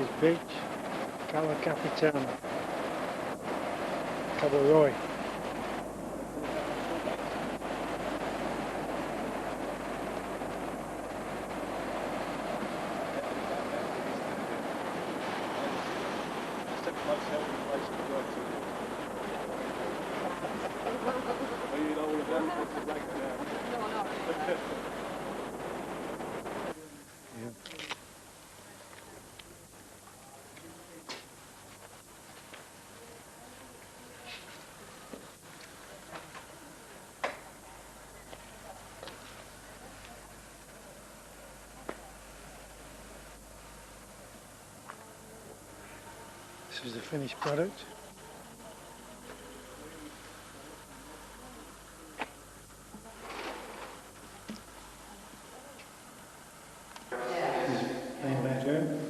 is beach, Cabo Capitano, Cabo Roig. This is the finished product. This is the main bedroom.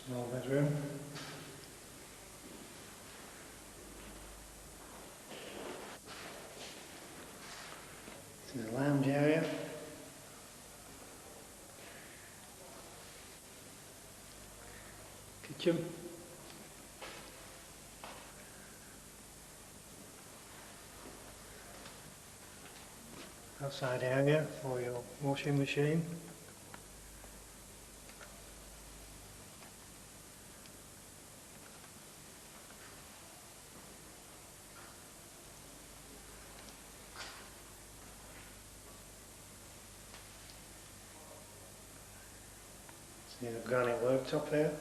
Small bedroom. This is the lounge area. Kitchen. Outside area for your washing machine. See the granite worktop there.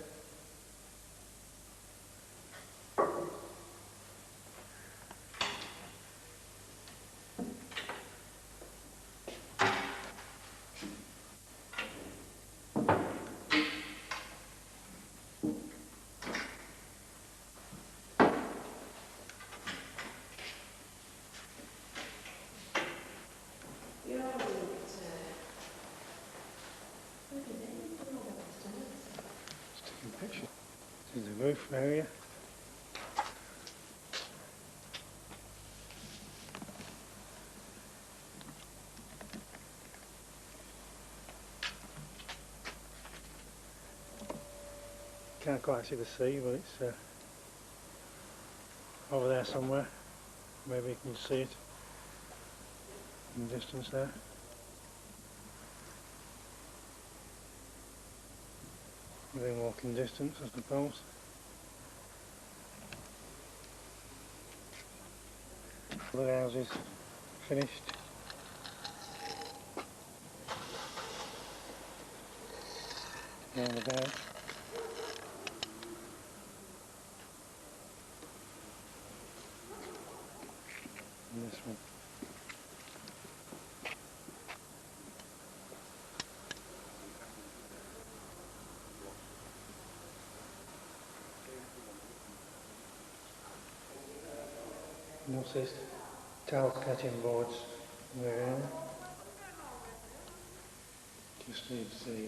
Picture. This is the roof area. Can't quite see the sea, but it's over there somewhere. Maybe you can see it in the distance there. Within walking distance, I suppose. The house is finished. Round about. And this one. Notice towel cutting boards around. Just needs the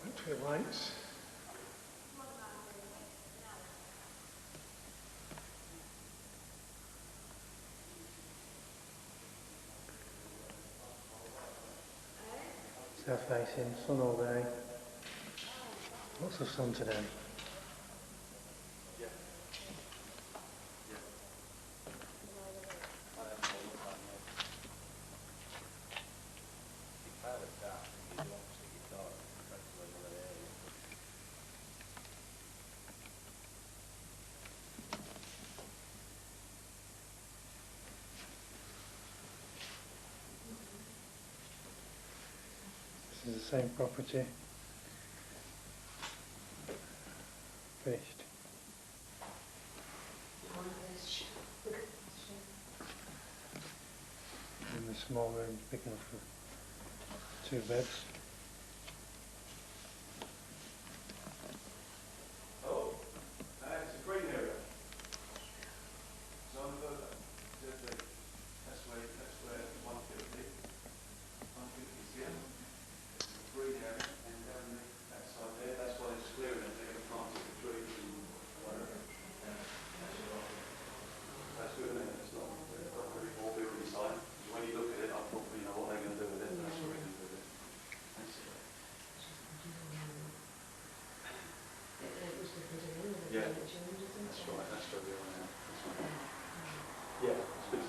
battery lights. South facing, sun all day. Lots of sun today. This is the same property. Finished. And the small room big enough for 2 beds.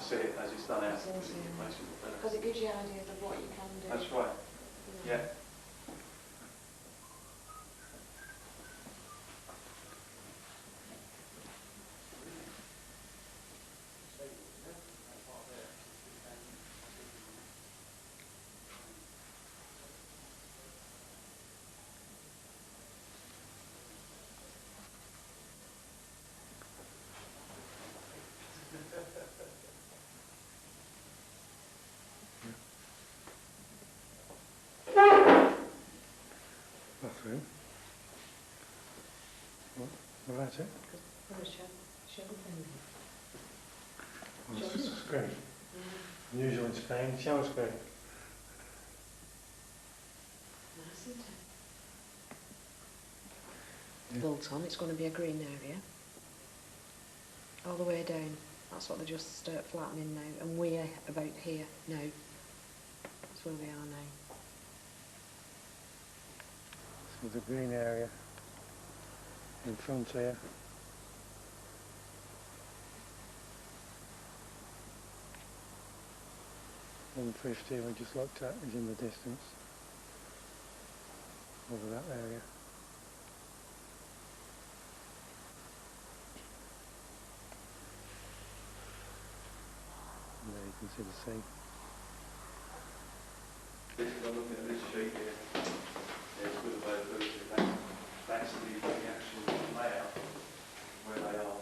see it as it's done out. Because it gives you ideas of what you can do. That's right. Yeah. Bathroom. What about it? Well, it's a screen. Unusual in Spain, shower screen. Nice, isn't it? Built on, it's going to be a green area. All the way down. That's what they're just flattening now. And we're about here now. That's where we are now. So the green area in front here. $150 we just looked at is in the distance over that area. And there you can see the sea. This is looking at this sheet here. There's good availability. That's the actual layout where they are.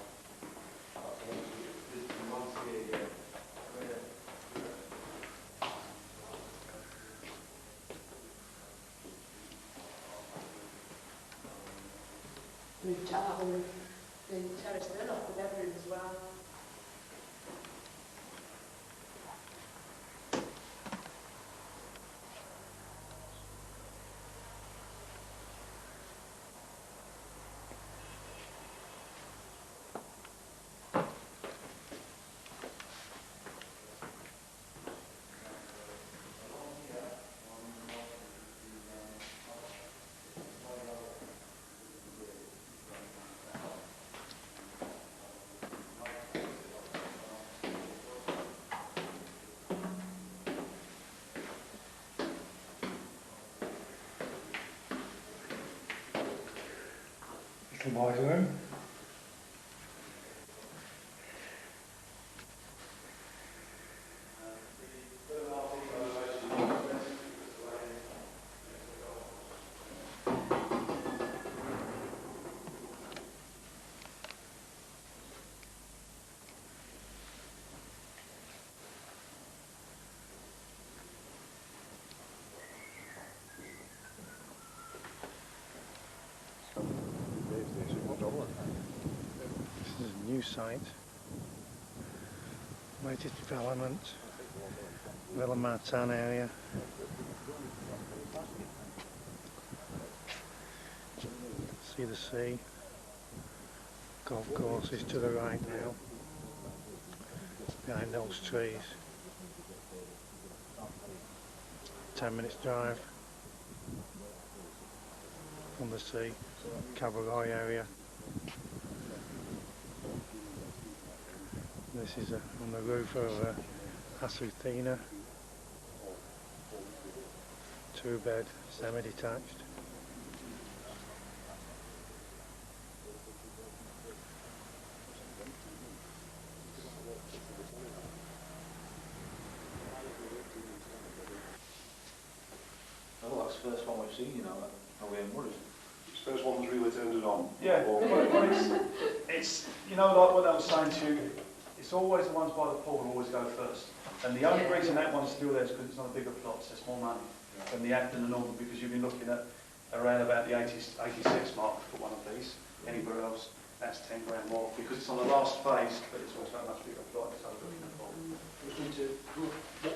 This one's here, yeah. We've got the terrace done off the bedroom as well. Little boy's room. This is a new site, latest development, Villa Martin area. See the sea, golf course is to the right now, behind those trees. 10 minutes drive from the sea, Cabo area. This is on the roof of Azucena, 2-bed, semi-detached. Well, that's the first one we've seen, you know, over in Murray. It's the first one that's really turned it on. Yeah, well, it's, you know, like what I was saying to you, it's always the ones by the pool always go first. And the only reason that one's still there is because it's not a bigger plot, so it's more money than the Acton and Northern, because you've been looking at around about the 86 mark for one of these. Anywhere else, that's 10 grand more, because it's on the last phase, but it's also a much bigger plot, so we're looking at more.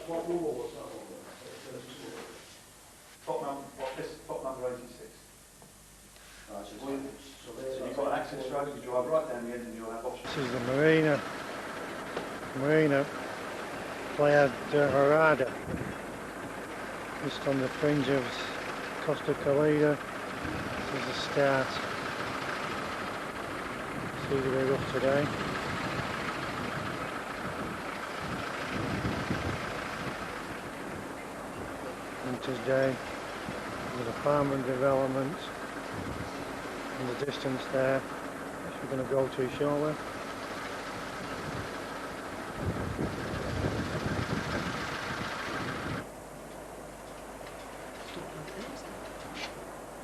What rule was that one? Plot number 86. Right, So you've got access road, you drive right down the end and you'll have options. This is the Marina Playa de Harada, just on the fringe of Costa Calida. This is the start. Seems a bit rough today. Contractors Day with a farming development in the distance there, which we're going to go to shortly.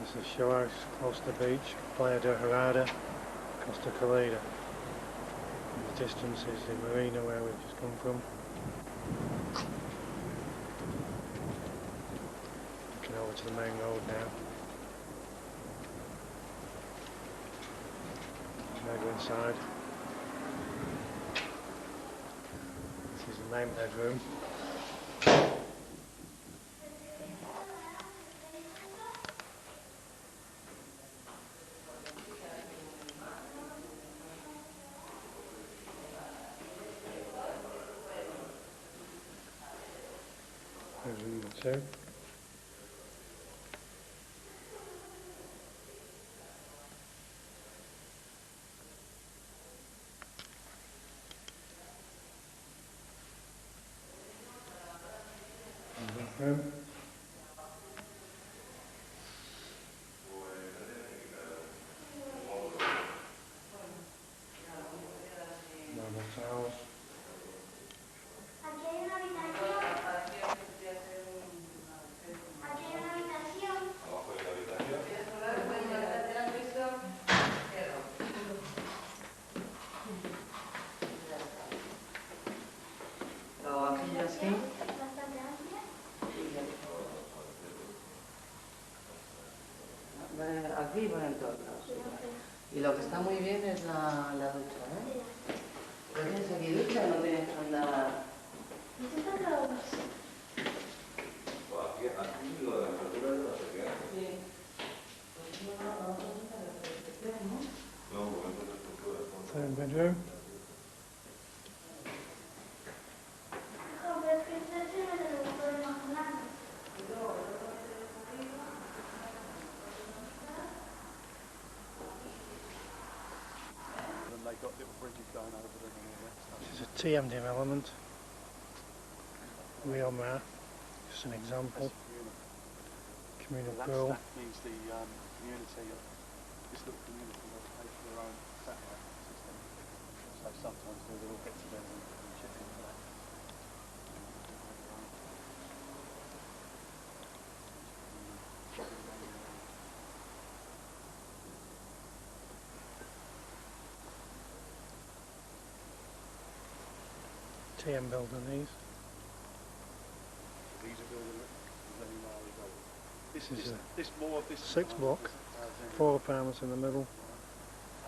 This is show house close to the beach, Playa de Harada, Costa Calida. In the distance is the marina where we've just come from. Looking over to the main road now. Now go inside. This is the main bedroom. There's room number 2. Bathroom. Normal towels. Aquí hay una habitación. Aquí hay una habitación. Aquí así. Bastante amplia. Aquí van en todos lados. Y lo que está muy bien es la ducha, ¿eh? Pero tienes aquí ducha, no tienes que andar. ¿Esto está claro? Aquí lo de la apertura de la sequía. Sí. No, momento de estructura. Third bedroom. No, pero es que este no me lo puedo imaginar. And they've got little bridges going over them and all that stuff. This is a TM development. Real Mar, just an example. Communal pool. That means the community, this little community will pay for their own satellite system. So sometimes they'll all get together and chip in for that. TM building these. These are building it, many miles ago. This is a This more of this 6 block, 4 apartments in the middle,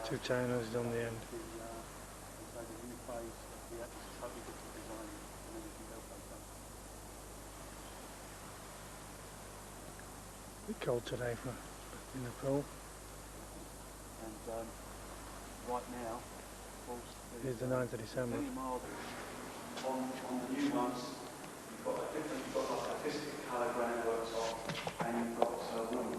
2 townhouses on the end. The new phase, yeah, it's totally different design than anything else they've done. A bit cold today for in the pool. And right now, of course, Here's the 9th of December. very mild. On the new ones, you've got like artistic colour groundwork top, and you've got wood.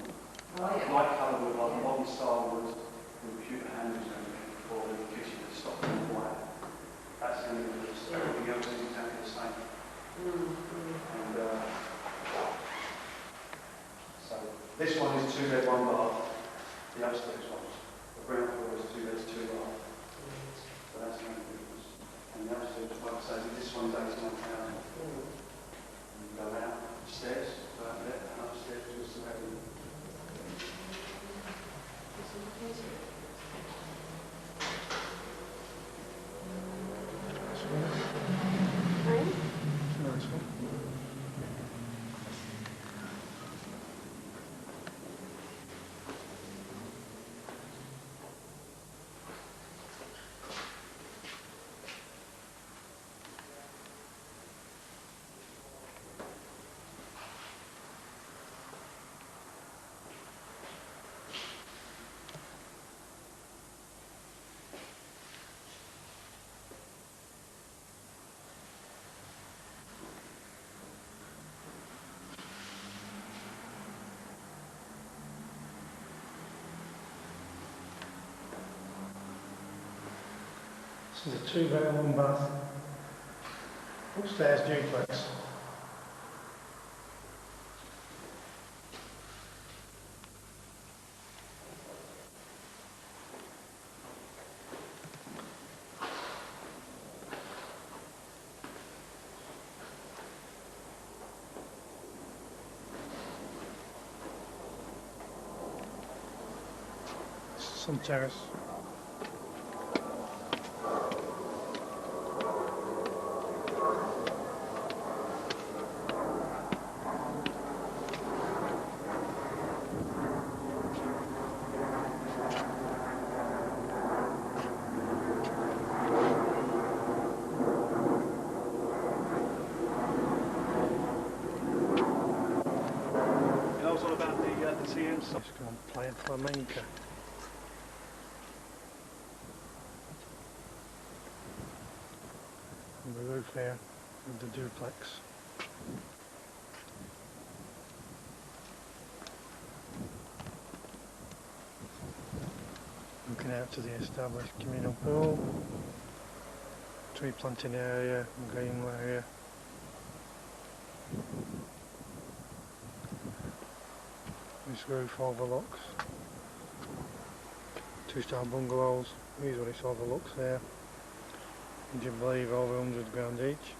Light colour wood, like modern style wood, with pewter handles and everything for the kitchen to stop them white. That's the only difference. Everything else is exactly the same. And so this one is 2 bed, 1 bath. The upstairs ones. The ground floor is 2 beds, 2 bath. So that's the only difference. And the upstairs, like I say, this one's 89,000. And you go out upstairs, go out there, and upstairs to the bedroom. Nice one. This is a 2 bed, 1 bath, upstairs duplex. Sun terrace. You know, it's all about the TM side. Just gone playing flamenco. On the roof here of the duplex. Looking out to the established communal pool, tree planting area, and green area. This roof overlooks 2-star bungalows. Here's what it overlooks there. Would you believe over 100 grand each?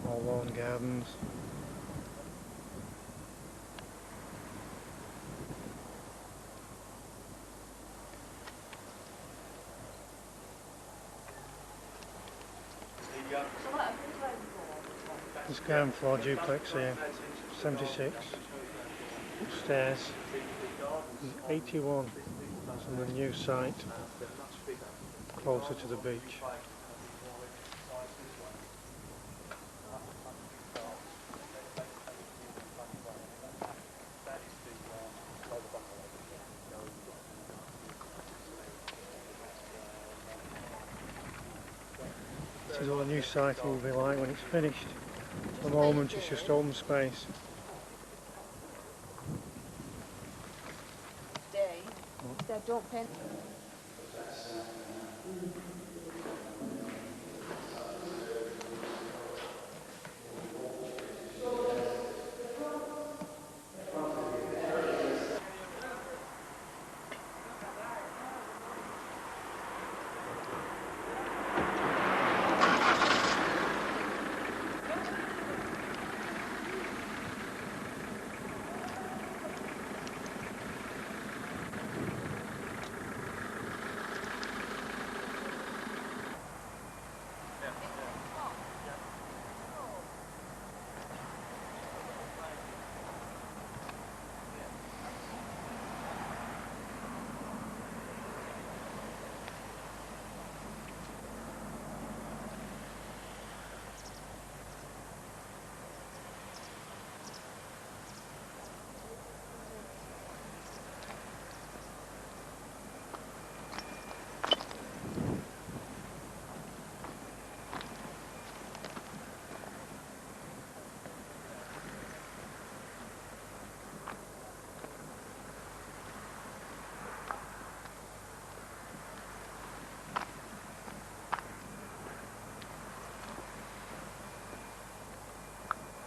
All lawn gardens. This ground floor duplex here, 76. Upstairs is 81. It's on the new site, closer to the beach. This is what the new site will be like when it's finished. At the moment it's just open space. Don't pen.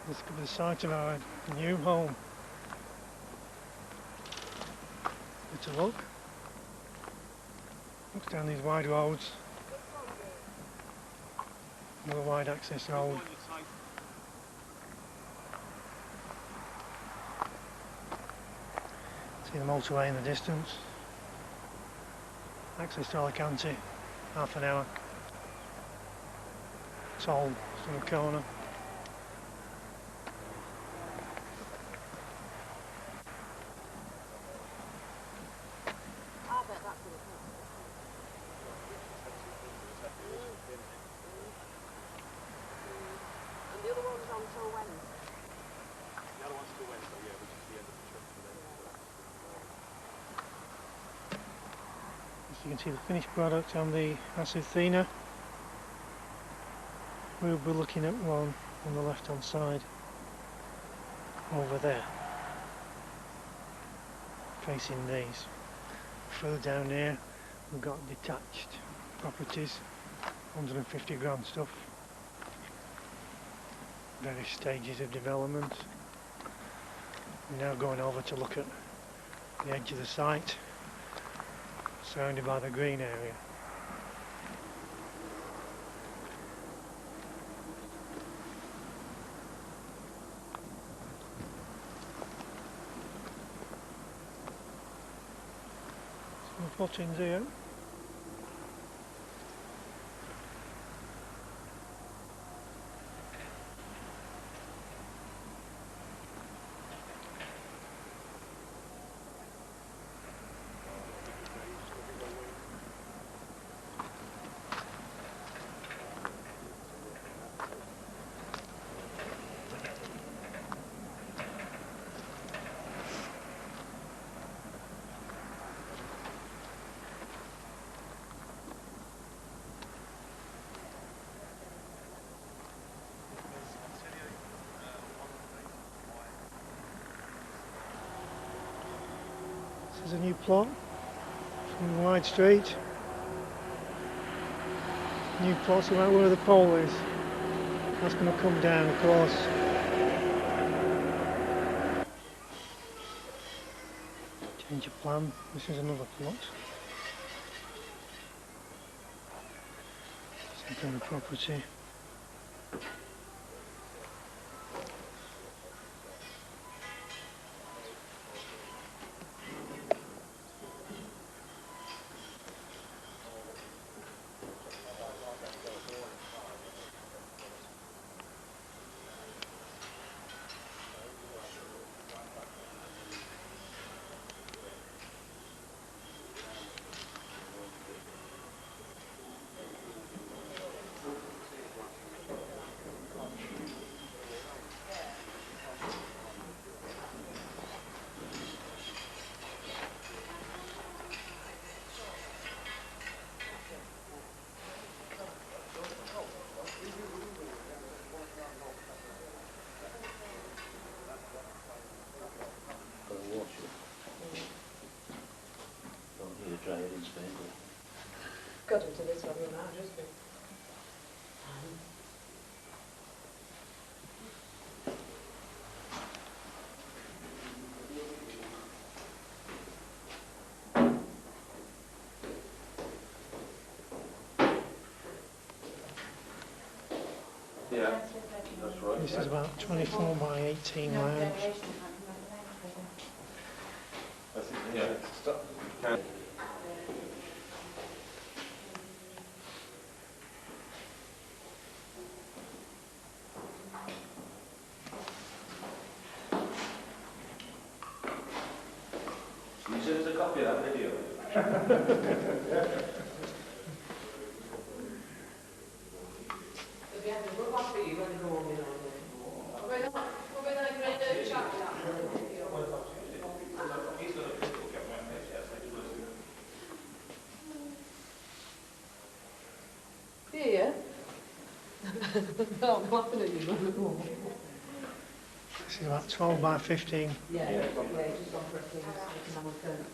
This could be the site of our new home. It's a look. Looks down these wide roads. Another wide access road. See the motorway in the distance. Access to Alicante, half an hour. Toll to the corner. As you can see the finished product on the Azucena. We'll be looking at one on the left hand side over there, facing these. Further down here we've got detached properties, 150 grand stuff, various stages of development. We're now going over to look at the edge of the site, surrounded by the green area. Some footings here. This is a new plot from Wide Street. New plot's about where the pole is. That's going to come down, of course. Change of plan. This is another plot. Some kind of property. Got into this one now, just been. Yeah, that's right. This is about 24 by 18 lounge. Yeah. Can you send us a copy of that video? Yeah. No, I'm laughing at you. This is about 12 by 15. Yeah, just on for a thing, so we can have a turn.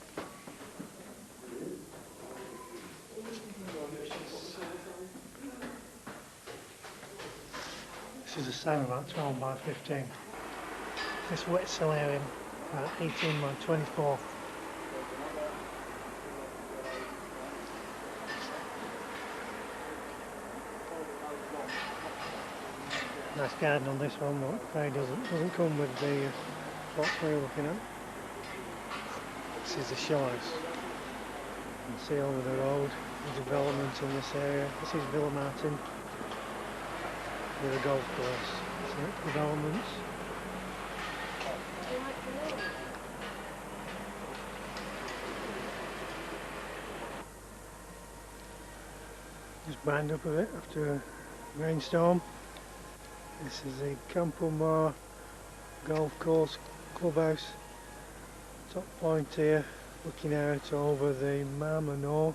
This is the same, about 12 by 15. This wet sill area, about 18 by 24. Nice garden on this one, but afraid doesn't come with the plots we're looking at. This is the shores. You can see over the road the development in this area. This is Villa Martin with a golf course. So developments. Just brightened up a bit after a rainstorm. This is the Campo golf course clubhouse. Top point here, looking out over the Mar Menor,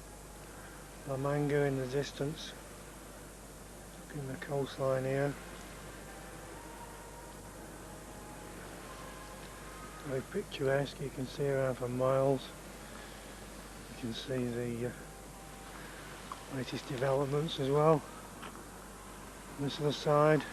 La Manga in the distance. Looking at the coastline here. Very picturesque, you can see around for miles. You can see the latest developments as well. On this other side.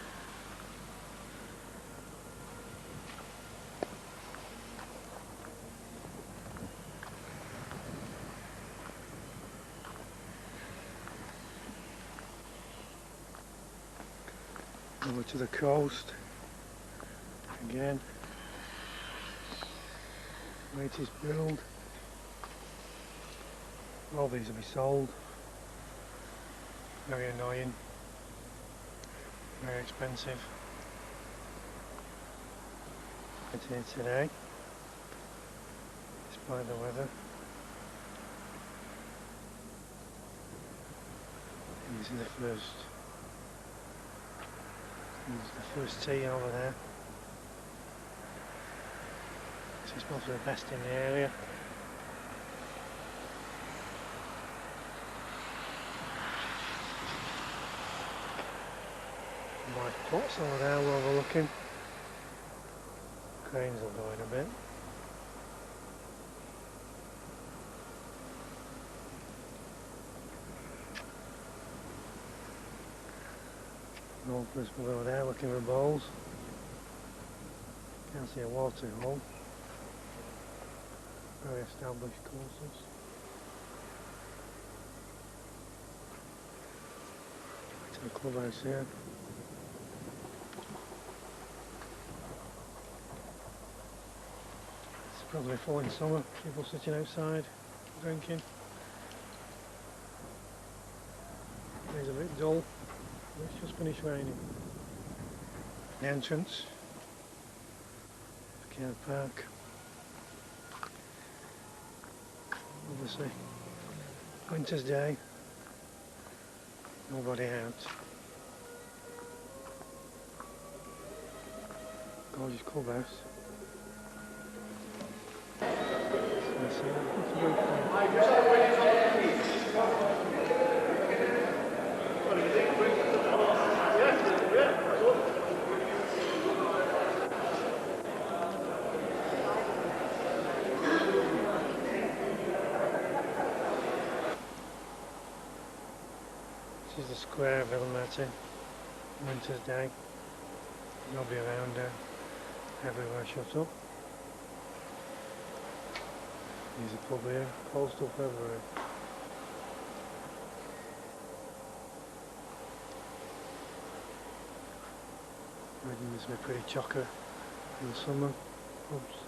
Over to the coast again, latest build. All these will be sold. Very annoying. Very expensive. It's here today, despite the weather. These are the first tee over there. This is probably the best in the area. My plots over there we're overlooking. Cranes will go in a bit. Golfers below there looking for balls. Can't see a water hole. Very established courses. Back to the clubhouse here. It's probably full in summer, people sitting outside drinking. It's a bit dull. It's just finished raining. The entrance, Backyard Park. Obviously, winter's day, nobody out. Gorgeous clubhouse. It's a good thing. This is the square of Villamati, winter's day, nobody around there, everywhere shut up. There's a pub here, closed up everywhere. I imagine this will be pretty chocker in the summer, pubs,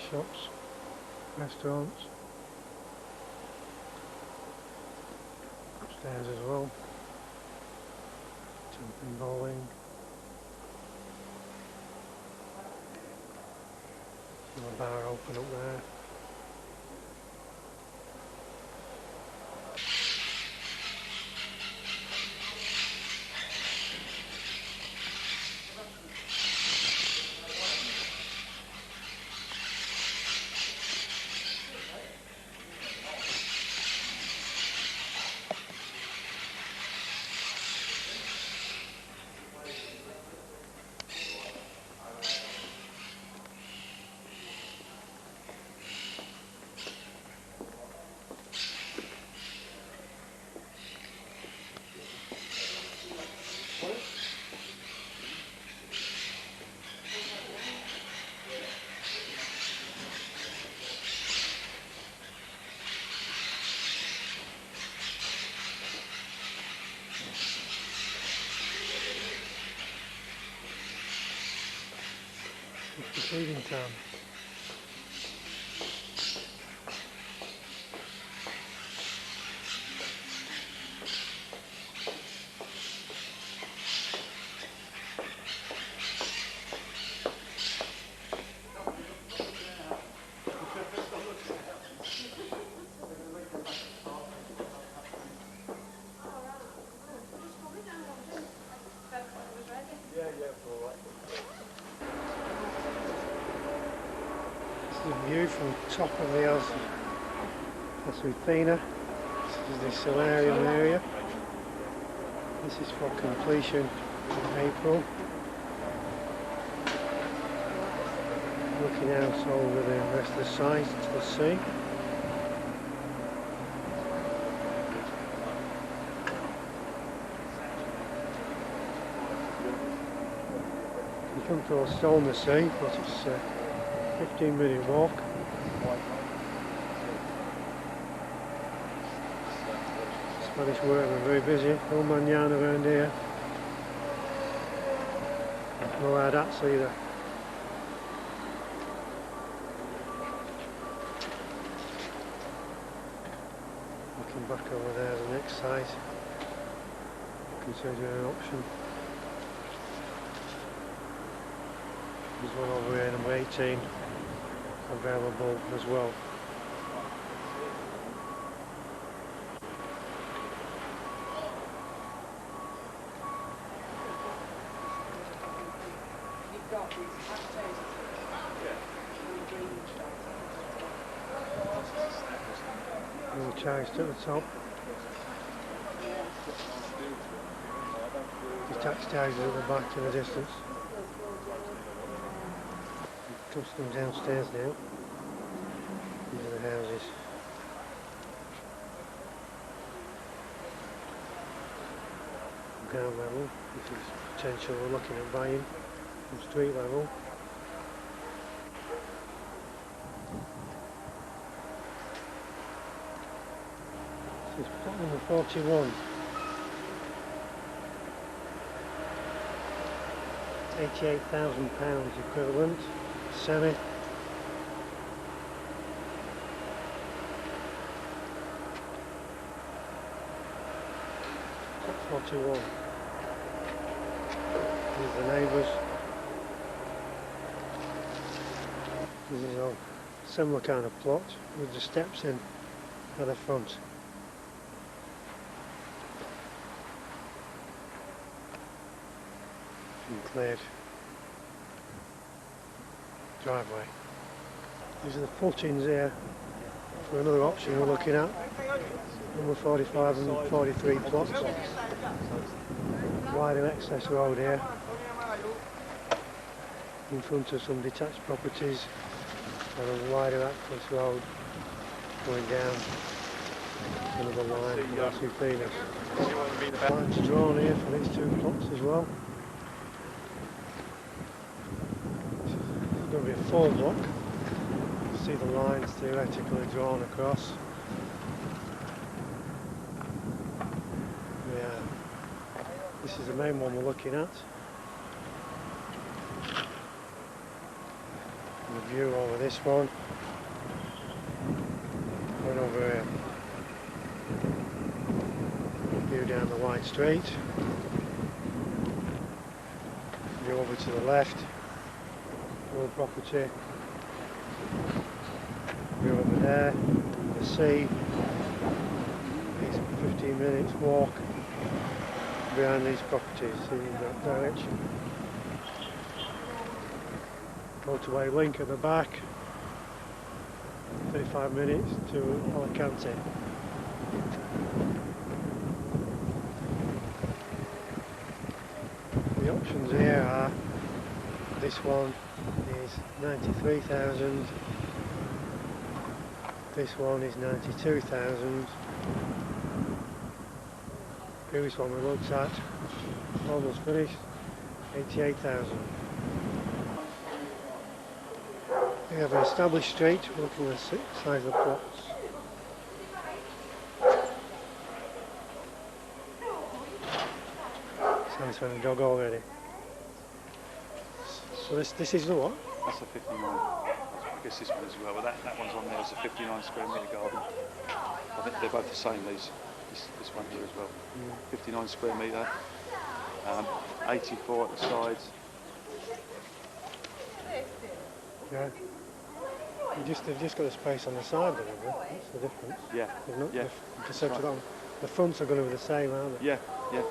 shops, restaurants. Upstairs as well, jumping bowling, another bar open up there. It's the feeding time. The view from the top of the Azucena. This is the solarium area. This is for completion in April. Looking out over the rest of the site to the sea. You come to a stone the sea, but it's 15-minute walk. Spanish workmen very busy, no manana around here. No adats either. Looking back over there, the next site, considering an option. There's one over here, number 18, available as well. Little charged at the top. Detached houses at the back in the distance. Just them downstairs now. These are the houses. Ground level, this is potential we're looking at buying from street level. This is plot number 41. £88,000 equivalent, semi. Plot 41. These are the neighbours. This is a similar kind of plot with the steps in at the front. Cleared driveway. These are the footings here for another option we're looking at. Number 45 and 43 plots. Wider access road here in front of some detached properties, and a wider access road going down another line for the two feelers. Lines drawn here for these two plots as well. It's going to be a 4 block. You see the lines theoretically drawn across. Yeah, this is the main one we're looking at. The view over this one. Going over here. View down the wide street. View over to the left. Road property. View over there. The sea. It's 15 minutes walk behind these properties in that direction. Motorway link at the back. 35 minutes to Alicante. The options here are, this one is 93,000, this one is 92,000, previous one we looked at, almost finished, 88,000. We have an established street, we're looking at the size of the plots. Sounds like a dog already. So this is the what? That's a 59. I guess this one as well, but that one's on there as a 59 square metre garden. I think they're both the same, this one here as well. 59 square metre, 84 at the sides. Yeah. They've just got a space on the side there, haven't they? That's the difference. Yeah. They've not, Yeah. Right. The fronts are going to be the same, aren't they? Yeah, yeah.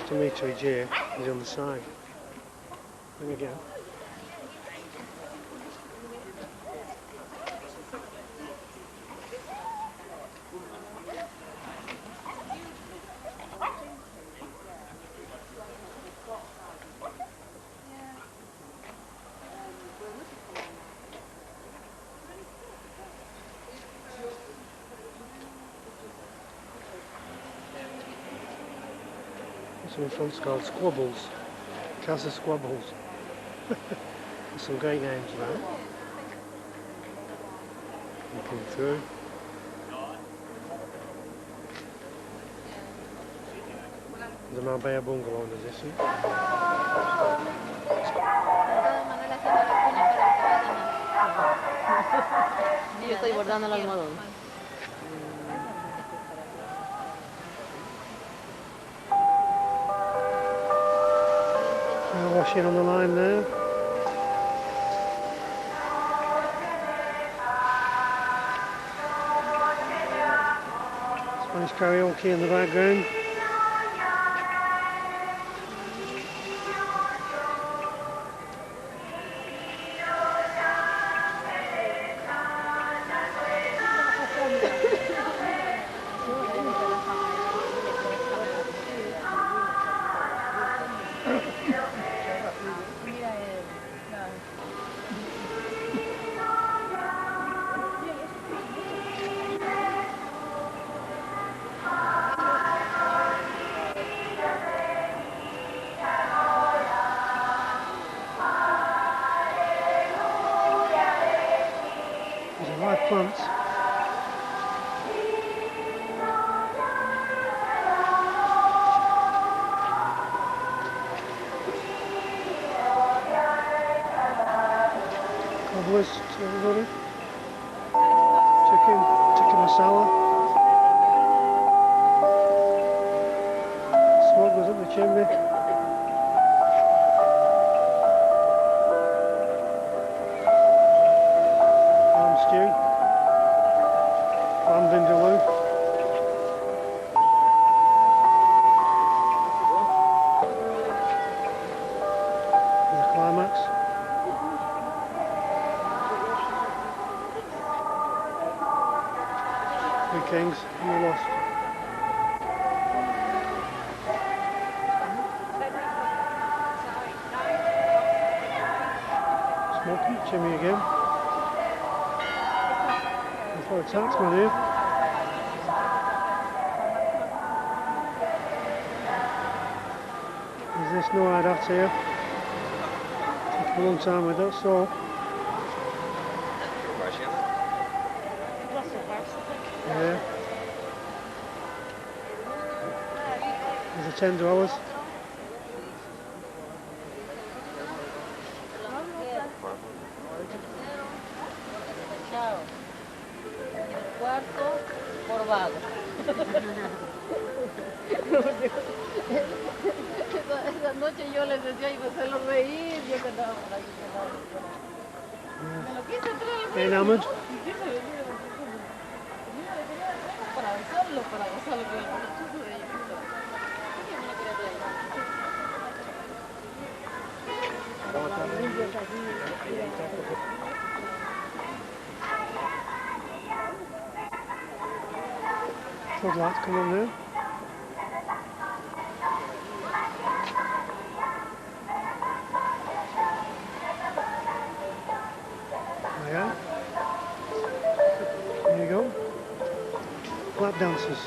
To meterage here is on the side. There we go. This one in front's called Squabbles. Casa Squabbles. There's some great names for that. Looking through. The Marbella bungalow, does this? Y yo estoy bordando el almohadón. Washing on the line there. Spanish karaoke in the background. These are live plants. Cobblers to everybody. Chicken masala. Smoke goes up the chimney. Lamb stew. Lamb vindaloo. The climax. Three Kings, and we lost. Smoking chimney again. That's what a taxman here. Is this no hard hat here? Took a long time with that saw. Yeah. There's a $10. Chao. Cuarto por vago. Esa noche yo les decía y hacerlos reír, yo que andaba por ahí. Me lo quise traer. Enamored. Para gozarlo con el chuzo de ellos. ¿Por qué me lo quería traer? Floodlights come on now. There you go. Lap dancers.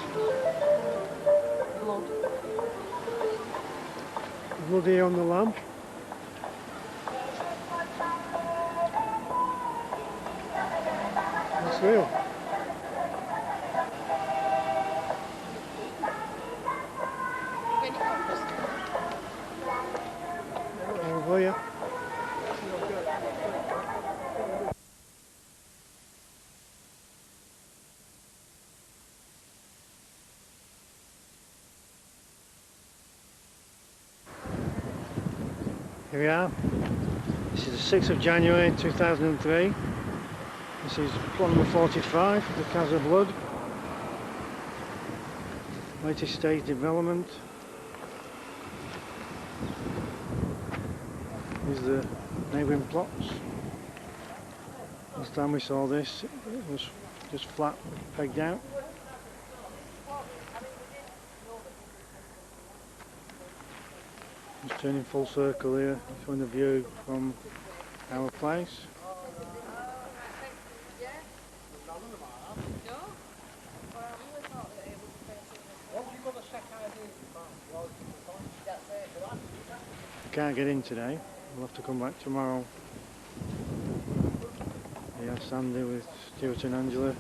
Blood here on the lamb. That's real. Over here. Here we are. This is the 6th of January 2003. This is plot number 45, the Casa Blood. Latest stage development. These are the neighbouring plots. Last time we saw this, it was just flat, pegged out. Just turning full circle here, showing the view from our place. Can't get in today, we'll have to come back tomorrow. Yeah, Sandy with Stuart and Angela.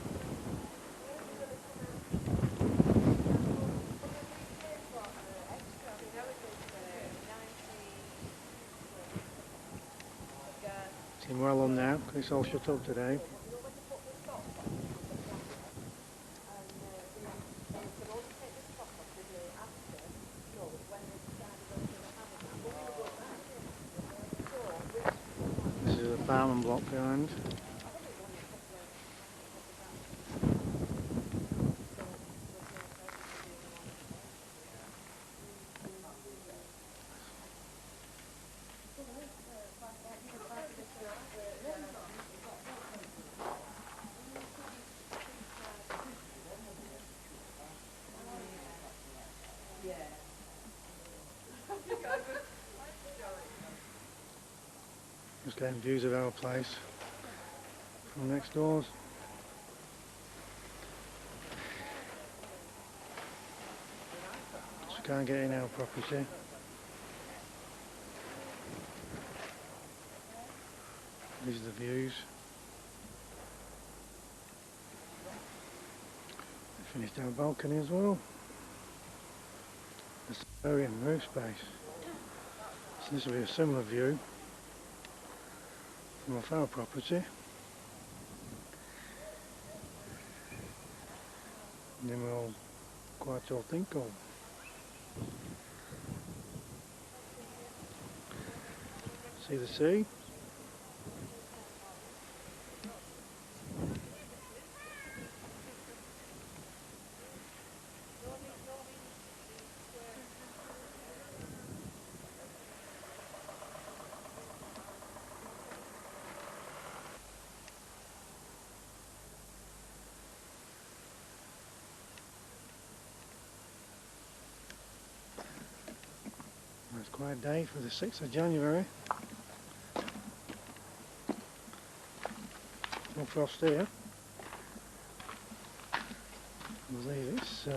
Getting well on now, 'cause it's all shut up today. This is the apartment block behind. Just getting views of our place from next doors. So we can't get in our property. These are the views. We finished our balcony as well. There's the area and roof space. So this will be a similar view from off our property. And then we'll Quarto Cinco. See the sea? It's quite a day for the 6th of January. No frost here. I believe it's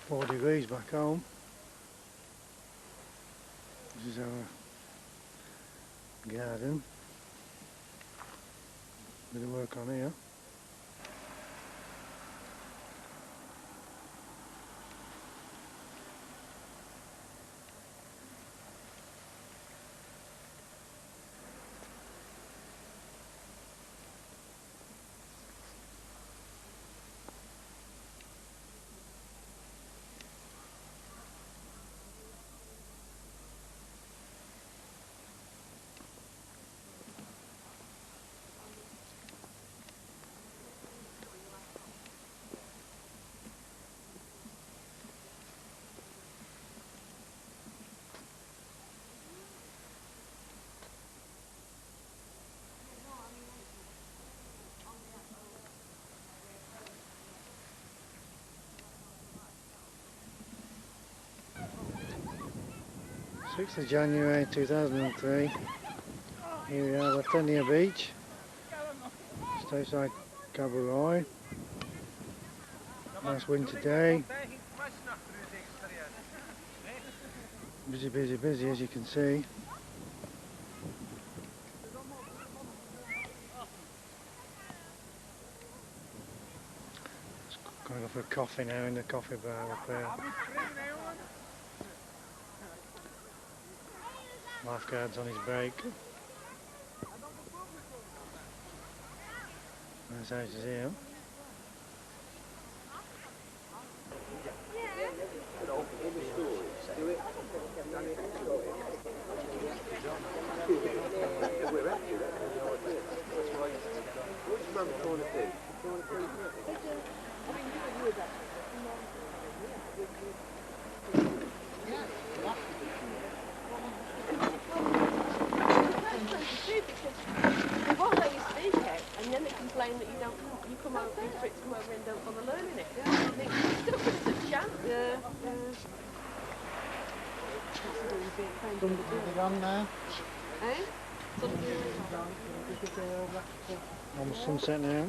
4 degrees back home. This is our garden. Bit of work on here. Sixth of January 2003. Here we are, Lefenia Beach, just outside Cabo Roig. Nice winter day. Busy, busy, busy, as you can see. Just going to go for a coffee now in the coffee bar up there. Lifeguard's on his break. Nice houses here. They won't let you speak it, and then they complain that you come over, you for it to come over and don't bother learning it. I think it's still give us a chance. Almost sunset now.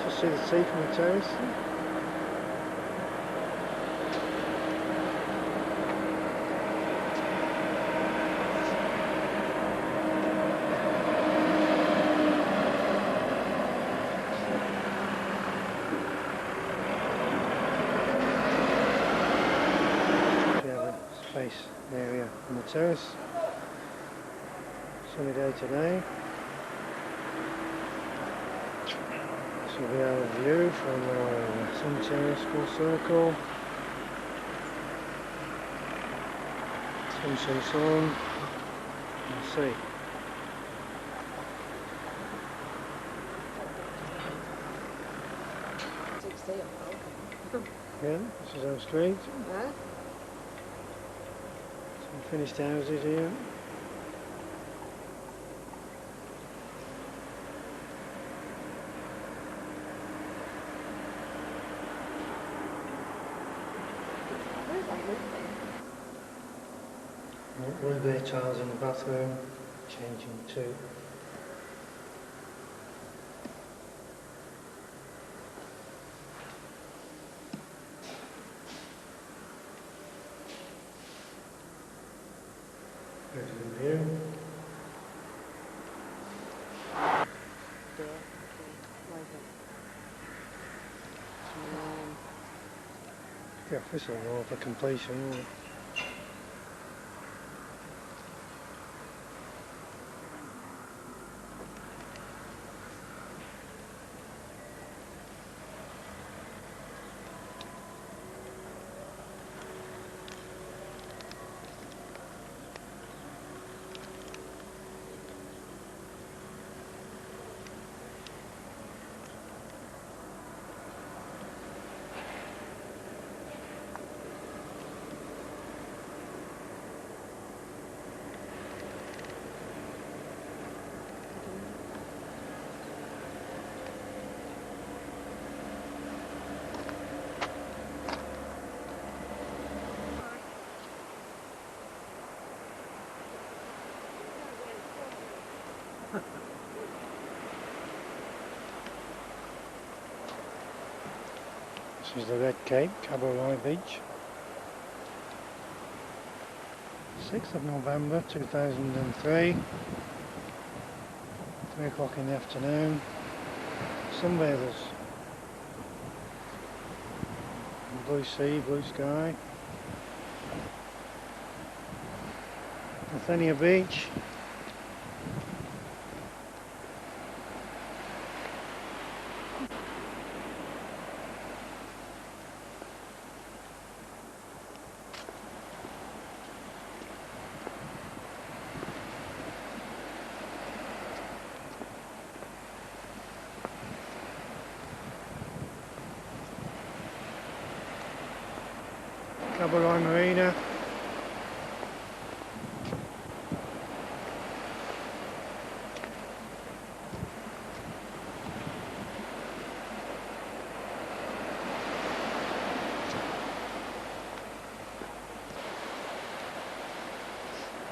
Just see the sea from the terrace. We have a space area on the terrace. Sunny day today. This will be our view from our sun terrace full circle. Sun, and sea. Yeah, this is our street. Some finished houses here. One bay tiles in the bathroom, changing to bedroom view. The official wall for completion, won't it? This is the Red Cape, Cabo Roig Beach. 6th of November 2003, 3 o'clock in the afternoon. Sunbathers. Blue sea, blue sky. Athenia Beach. Cabo Roig Marina.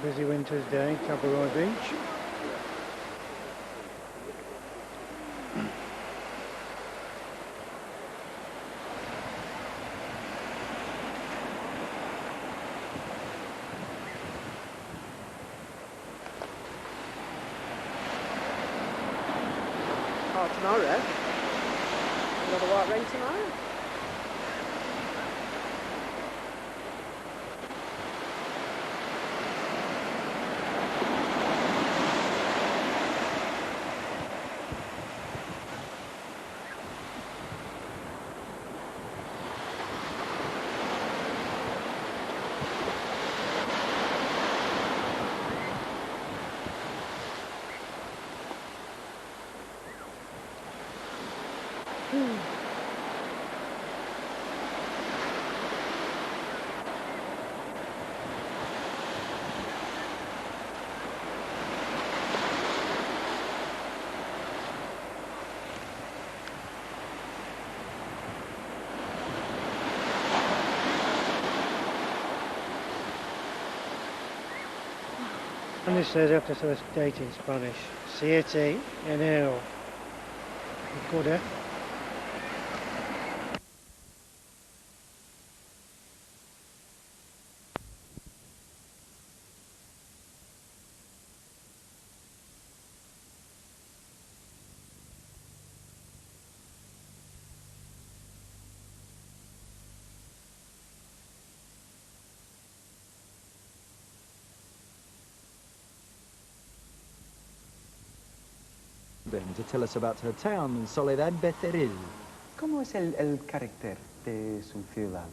Busy winter's day, Cabo Roig Beach. Oh, tomorrow? Another white rain tomorrow? And this says after the date in Spanish, Siete Enero. Good, eh? Carmen to tell us about her town and Soledad Becerril. ¿Cómo es el carácter de su ciudad?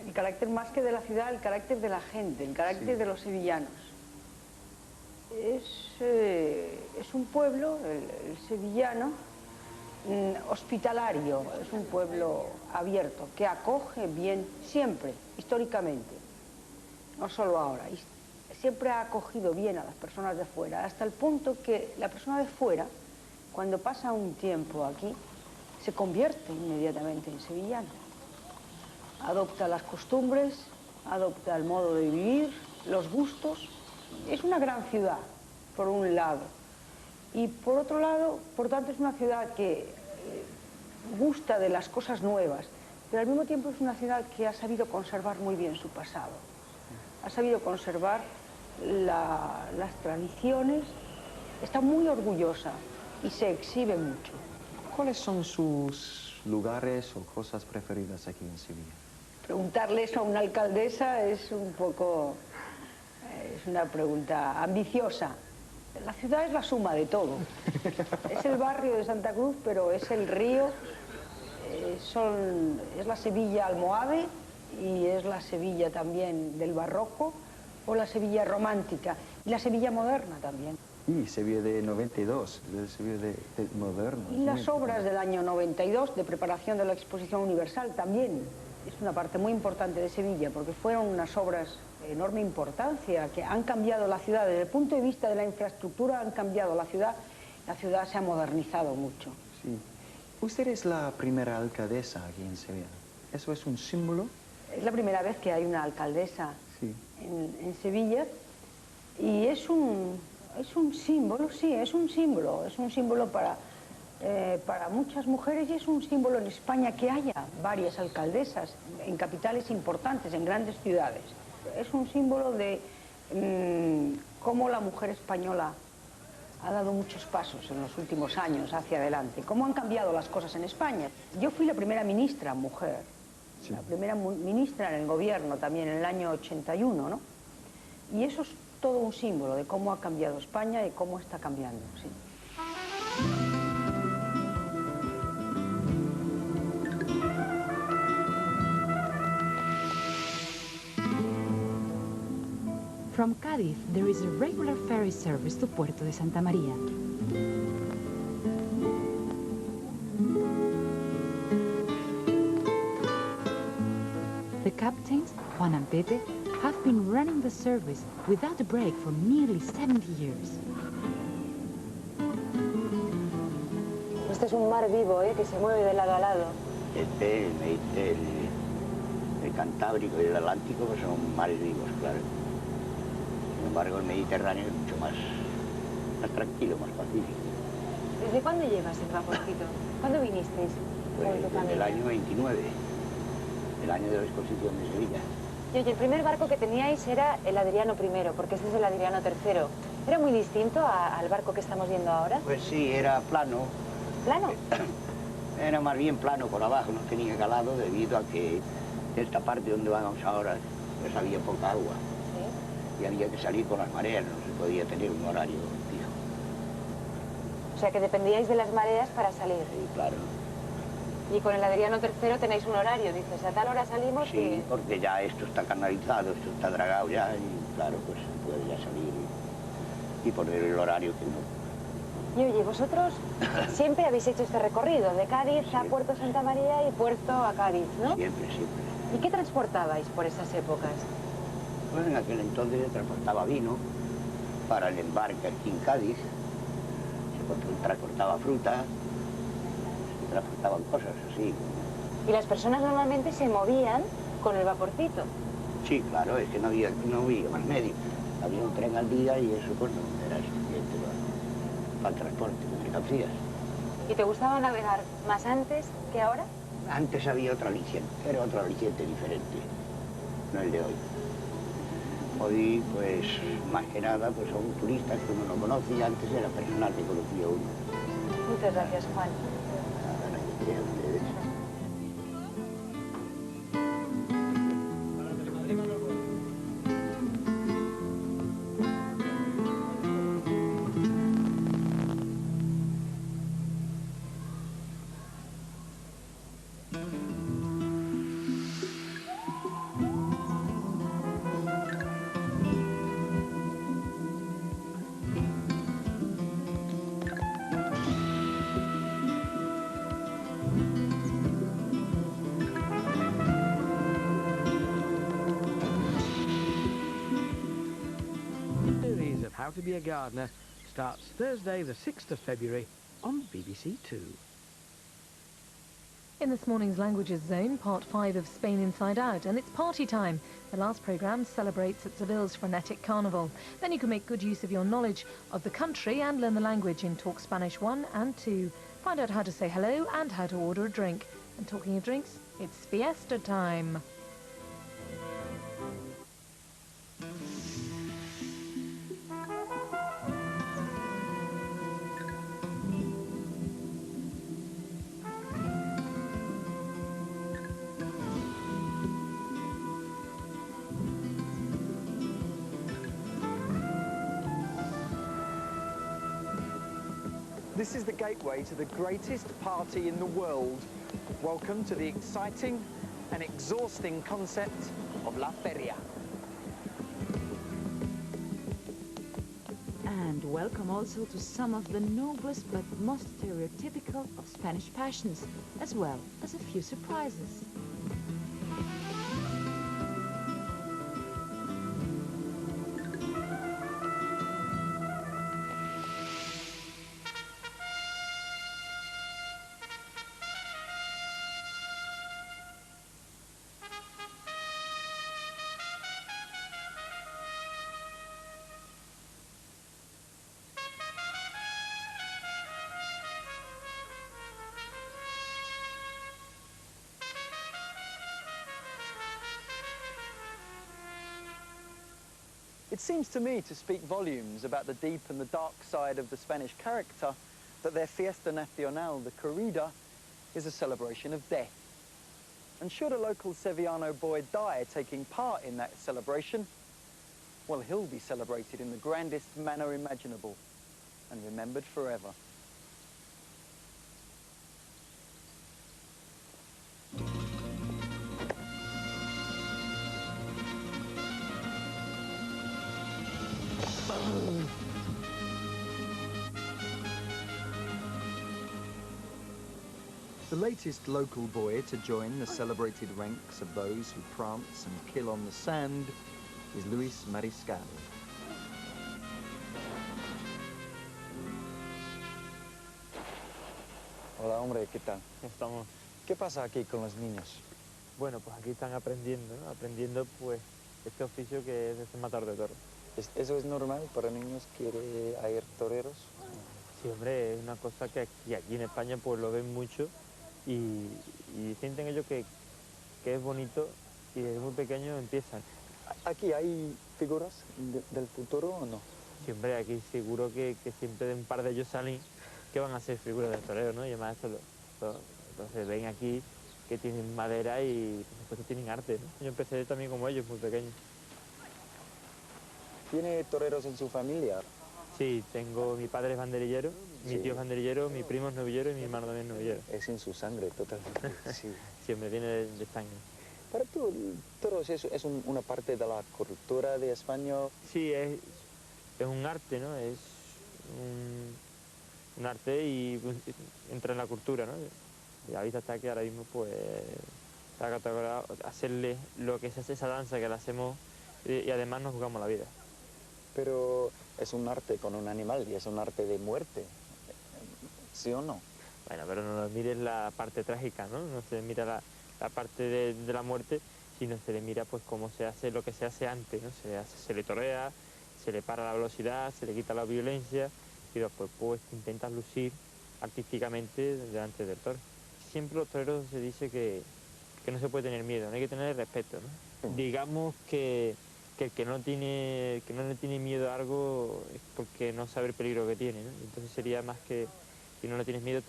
El carácter más que de la ciudad, el carácter de la gente, el carácter de los sevillanos. Es un pueblo, el sevillano, hospitalario, es un pueblo abierto, que acoge bien siempre, históricamente, no solo ahora, siempre ha acogido bien a las personas de fuera, hasta el punto que la persona de fuera, cuando pasa un tiempo aquí, se convierte inmediatamente en sevillano. Adopta las costumbres, adopta el modo de vivir, los gustos. Es una gran ciudad, por un lado. Y por otro lado, por tanto, es una ciudad que gusta de las cosas nuevas, pero al mismo tiempo es una ciudad que ha sabido conservar muy bien su pasado. Ha sabido conservar las tradiciones, está muy orgullosa y se exhibe mucho. ¿Cuáles son sus lugares o cosas preferidas aquí en Sevilla? Preguntarle eso a una alcaldesa es un poco... es una pregunta ambiciosa. La ciudad es la suma de todo. Es el barrio de Santa Cruz, pero es el río, es la Sevilla almohade y es la Sevilla también del barroco o la Sevilla romántica y la Sevilla moderna también. Y Sevilla de 92, de Sevilla de moderno. Y las obras del año 92 de preparación de la Exposición Universal también es una parte muy importante de Sevilla porque fueron unas obras de enorme importancia que han cambiado la ciudad. Desde el punto de vista de la infraestructura han cambiado la ciudad se ha modernizado mucho. Sí. Usted es la primera alcaldesa aquí en Sevilla. ¿Eso es un símbolo? Es la primera vez que hay una alcaldesa sí. en Sevilla y es un símbolo, sí, es un símbolo para muchas mujeres y es un símbolo en España que haya varias alcaldesas en capitales importantes, en grandes ciudades. Es un símbolo de cómo la mujer española ha dado muchos pasos en los últimos años hacia adelante, cómo han cambiado las cosas en España. Yo fui la primera ministra mujer, sí. La primera ministra en el gobierno también en el año 81, ¿no? Y eso es todo un símbolo de cómo ha cambiado España y cómo está cambiando, sí. From Cádiz, there is a regular ferry service to Puerto de Santa María. The captains, Juan and Pepe, have been running the service without a break for nearly 70 years. Este es un mar vivo, que se mueve de lado a lado. El Cantábrico y el Atlántico pues son mares vivos, claro. Sin embargo, el Mediterráneo es mucho más tranquilo, más pacífico. ¿Desde cuándo llevas el vaporcito? ¿Cuándo vinisteis? Pues desde el año 29, el año de la exposición de Sevilla. Y oye, el primer barco que teníais era el Adriano I, porque este es el Adriano III. ¿Era muy distinto al barco que estamos viendo ahora? Pues sí, era plano. ¿Plano? Era más bien plano por abajo, no tenía calado debido a que esta parte donde vamos ahora pues había poca agua. ¿Sí? Y había que salir con las mareas, no se podía tener un horario fijo. O sea que dependíais de las mareas para salir. Sí, claro. Y con el Adriano III tenéis un horario, dices, a tal hora salimos sí, y... porque ya esto está canalizado, esto está dragado ya, y claro, pues se puede ya salir y poner el horario que no. Y oye, vosotros siempre habéis hecho este recorrido, de Cádiz a Puerto Santa María y Puerto a Cádiz, ¿no? Siempre, siempre. ¿Y qué transportabais por esas épocas? Pues en aquel entonces se transportaba vino para el embarque aquí en Cádiz, se transportaba fruta, se transportaban cosas así. ¿Y las personas normalmente se movían con el vaporcito? Sí, claro, es que no había más medios. Había un tren al día y eso pues no era suficiente para el transporte de mercancías. ¿Y te gustaba navegar más antes que ahora? Antes había otra aliciente, era otro aliciente diferente, no el de hoy. Hoy, pues, más que nada, pues son turistas que uno no conoce y antes era personal que conocía uno. Muchas gracias, Juan. Gracias a ustedes. Be a Gardener starts Thursday the 6th of February on BBC Two. In this morning's Languages Zone, part 5 of Spain Inside Out, and it's party time. The last programme celebrates at Seville's frenetic carnival. Then you can make good use of your knowledge of the country and learn the language in Talk Spanish 1 and 2. Find out how to say hello and how to order a drink. And talking of drinks, it's fiesta time. This is the gateway to the greatest party in the world. Welcome to the exciting and exhausting concept of La Feria. And welcome also to some of the noblest but most stereotypical of Spanish passions, as well as a few surprises. It seems to me to speak volumes about the deep and the dark side of the Spanish character that their Fiesta Nacional, the corrida, is a celebration of death. And should a local Sevillano boy die taking part in that celebration, well, he'll be celebrated in the grandest manner imaginable and remembered forever. The latest local boy to join the celebrated ranks of those who prance and kill on the sand is Luis Mariscal. Hola, hombre, ¿qué tal? Estamos. ¿Qué pasa aquí con los niños? Bueno, pues aquí están aprendiendo, ¿no? Aprendiendo pues este oficio que es de matador de toros. ¿Eso es normal para niños que hay toreros? Sí, hombre, es una cosa que aquí en España pues lo ven mucho y sienten ellos que es bonito y desde muy pequeños empiezan. ¿Aquí hay figuras del futuro o no? Sí, hombre, aquí seguro que siempre de un par de ellos salen que van a ser figuras de torero, ¿no? Y además entonces ven aquí que tienen madera y por supuesto tienen arte, ¿no? Yo empecé también como ellos, muy pequeños. ¿Tiene toreros en su familia? Sí, mi padre es banderillero, mi tío es banderillero, mi primo es novillero y mi hermano también es novillero. Es en su sangre, totalmente. Sí. Siempre viene de sangre. ¿Para tú, toros es una parte de la cultura de España? Sí, es un arte, ¿no? Es un arte y entra en la cultura, ¿no? Y la vista está que ahora mismo, pues, está catalogado hacerle lo que es esa danza que la hacemos y además nos jugamos la vida. Pero es un arte con un animal y es un arte de muerte, ¿sí o no? Bueno, pero no mires la parte trágica, ¿no? No se mira la parte de la muerte, sino se le mira pues cómo se hace lo que se hace antes, ¿no? Se le torea, se le para la velocidad, se le quita la violencia y después pues intentas lucir artísticamente delante del toro. Siempre los toreros se dice que no se puede tener miedo, no hay que tener respeto, ¿no? Digamos que el que no le tiene miedo a algo es porque no sabe el peligro que tiene, ¿no? Entonces sería más que si no le tienes miedo,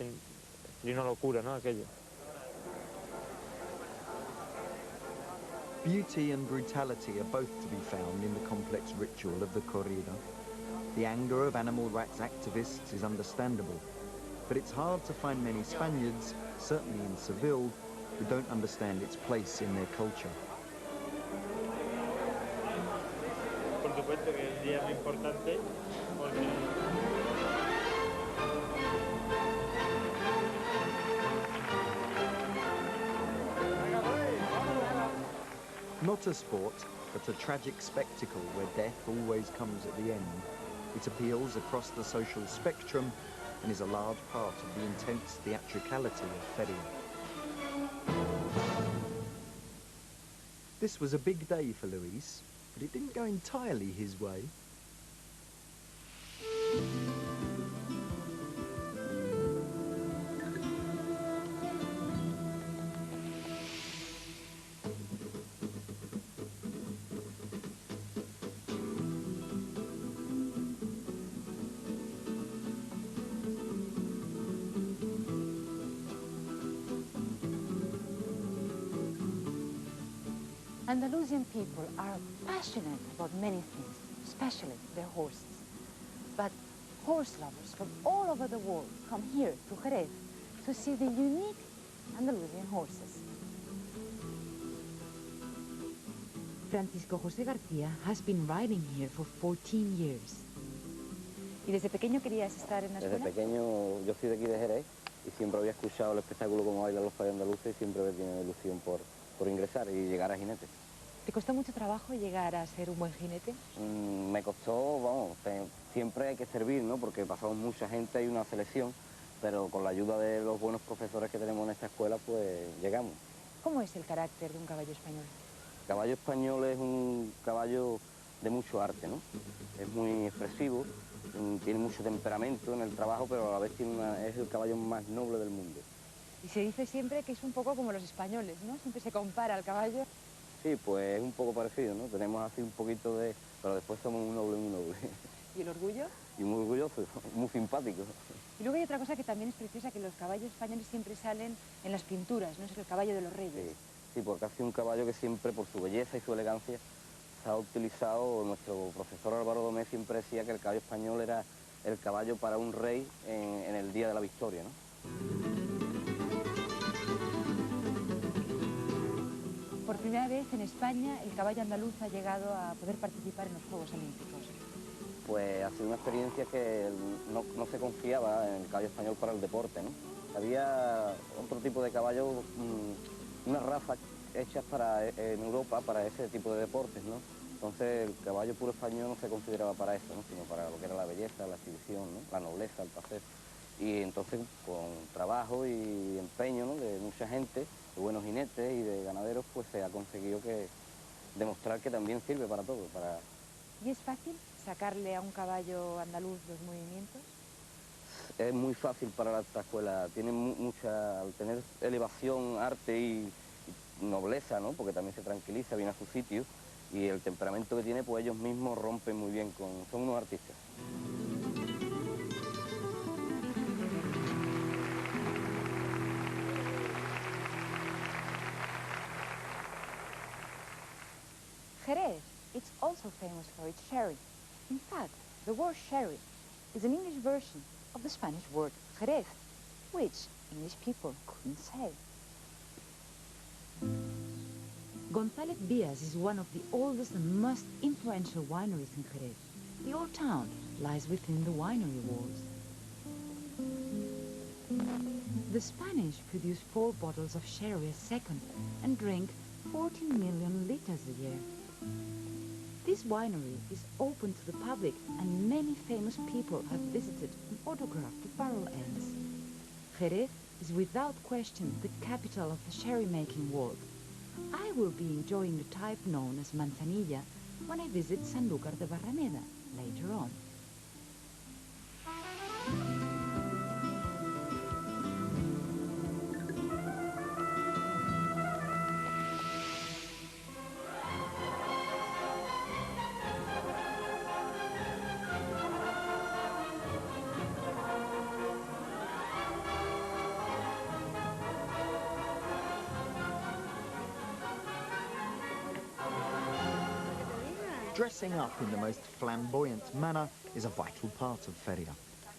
sería una locura, ¿no? Aquello. Beauty and brutality are both to be found in the complex ritual of the corrida. The anger of animal rights activists is understandable, but it's hard to find many Spaniards, certainly in Seville, who don't understand its place in their culture. Por supuesto que es un día muy importante porque Not a sport, but a tragic spectacle where death always comes at the end. It appeals across the social spectrum and is a large part of the intense theatricality of feria. This was a big day for Luis, but it didn't go entirely his way. Andalusian people are passionate about many things, especially their horses. But horse lovers from all over the world come here to Jerez to see the unique Andalusian horses. Francisco José García has been riding here for 14 years. ¿Y desde pequeño querías estar en la escuela? Desde pequeño, yo soy de aquí de Jerez y siempre había escuchado el espectáculo como bailan los caballos andaluces y siempre había tenido ilusión por ingresar y llegar a jinete. ¿Te costó mucho trabajo llegar a ser un buen jinete? Me costó, vamos, siempre hay que servir, ¿no? Porque pasamos mucha gente, hay una selección, pero con la ayuda de los buenos profesores que tenemos en esta escuela, pues llegamos. ¿Cómo es el carácter de un caballo español? El caballo español es un caballo de mucho arte, ¿no? Es muy expresivo, tiene mucho temperamento en el trabajo, pero a la vez es el caballo más noble del mundo. Y se dice siempre que es un poco como los españoles, ¿no? Siempre se compara al caballo. Sí, pues es un poco parecido, ¿no? Tenemos así un poquito de... pero después somos un noble, muy noble. ¿Y el orgullo? Y muy orgulloso, muy simpático. Y luego hay otra cosa que también es preciosa, que los caballos españoles siempre salen en las pinturas, ¿no? Es el caballo de los reyes. Sí, porque ha sido un caballo que siempre, por su belleza y su elegancia, se ha utilizado. Nuestro profesor Álvaro Domé siempre decía que el caballo español era el caballo para un rey en el día de la victoria, ¿no? Por primera vez en España el caballo andaluz ha llegado a poder participar en los Juegos Olímpicos. Pues ha sido una experiencia que no se confiaba en el caballo español para el deporte, ¿no? Había otro tipo de caballos, unas razas hechas en Europa para ese tipo de deportes, ¿no? Entonces el caballo puro español no se consideraba para eso, ¿no? Sino para lo que era la belleza, la exhibición, ¿no? La nobleza, el placer. Y entonces con trabajo y empeño, ¿no? De mucha gente, de buenos jinetes y de ganaderos, pues se ha conseguido demostrar que también sirve para todo. ¿Y es fácil sacarle a un caballo andaluz los movimientos? Es muy fácil para esta escuela, tiene al tener elevación, arte y nobleza, ¿no? Porque también se tranquiliza, viene a su sitio, y el temperamento que tiene, pues ellos mismos rompen muy bien son unos artistas. Jerez, it's also famous for its sherry. In fact, the word sherry is an English version of the Spanish word Jerez, which English people couldn't say. González Vías is one of the oldest and most influential wineries in Jerez. The old town lies within the winery walls. The Spanish produce 4 bottles of sherry a second and drink 14 million liters a year. This winery is open to the public and many famous people have visited and autographed the barrel ends. Jerez is without question the capital of the sherry-making world. I will be enjoying the type known as Manzanilla when I visit Sanlúcar de Barrameda later on. Dressing up in the most flamboyant manner is a vital part of feria.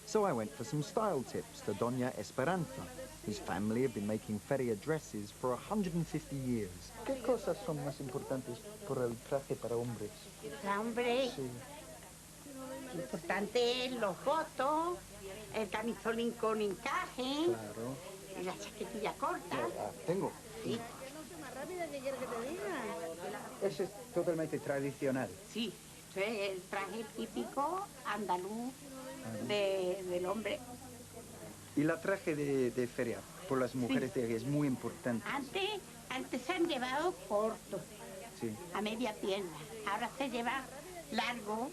So I went for some style tips to Doña Esperanza, whose family have been making feria dresses for 150 years. ¿Qué cosas son más importantes por el traje para hombres? ¿Para hombres? Sí. Importante es los botos, el camisolín con encaje, Claro. y la chaquetilla corta. Tengo. Sí. Ese es totalmente tradicional. Sí, Esto es el traje típico andaluz del hombre. Y la traje de feria por las mujeres es muy importante. Antes se han llevado corto, Sí. a media pierna. Ahora se lleva largo,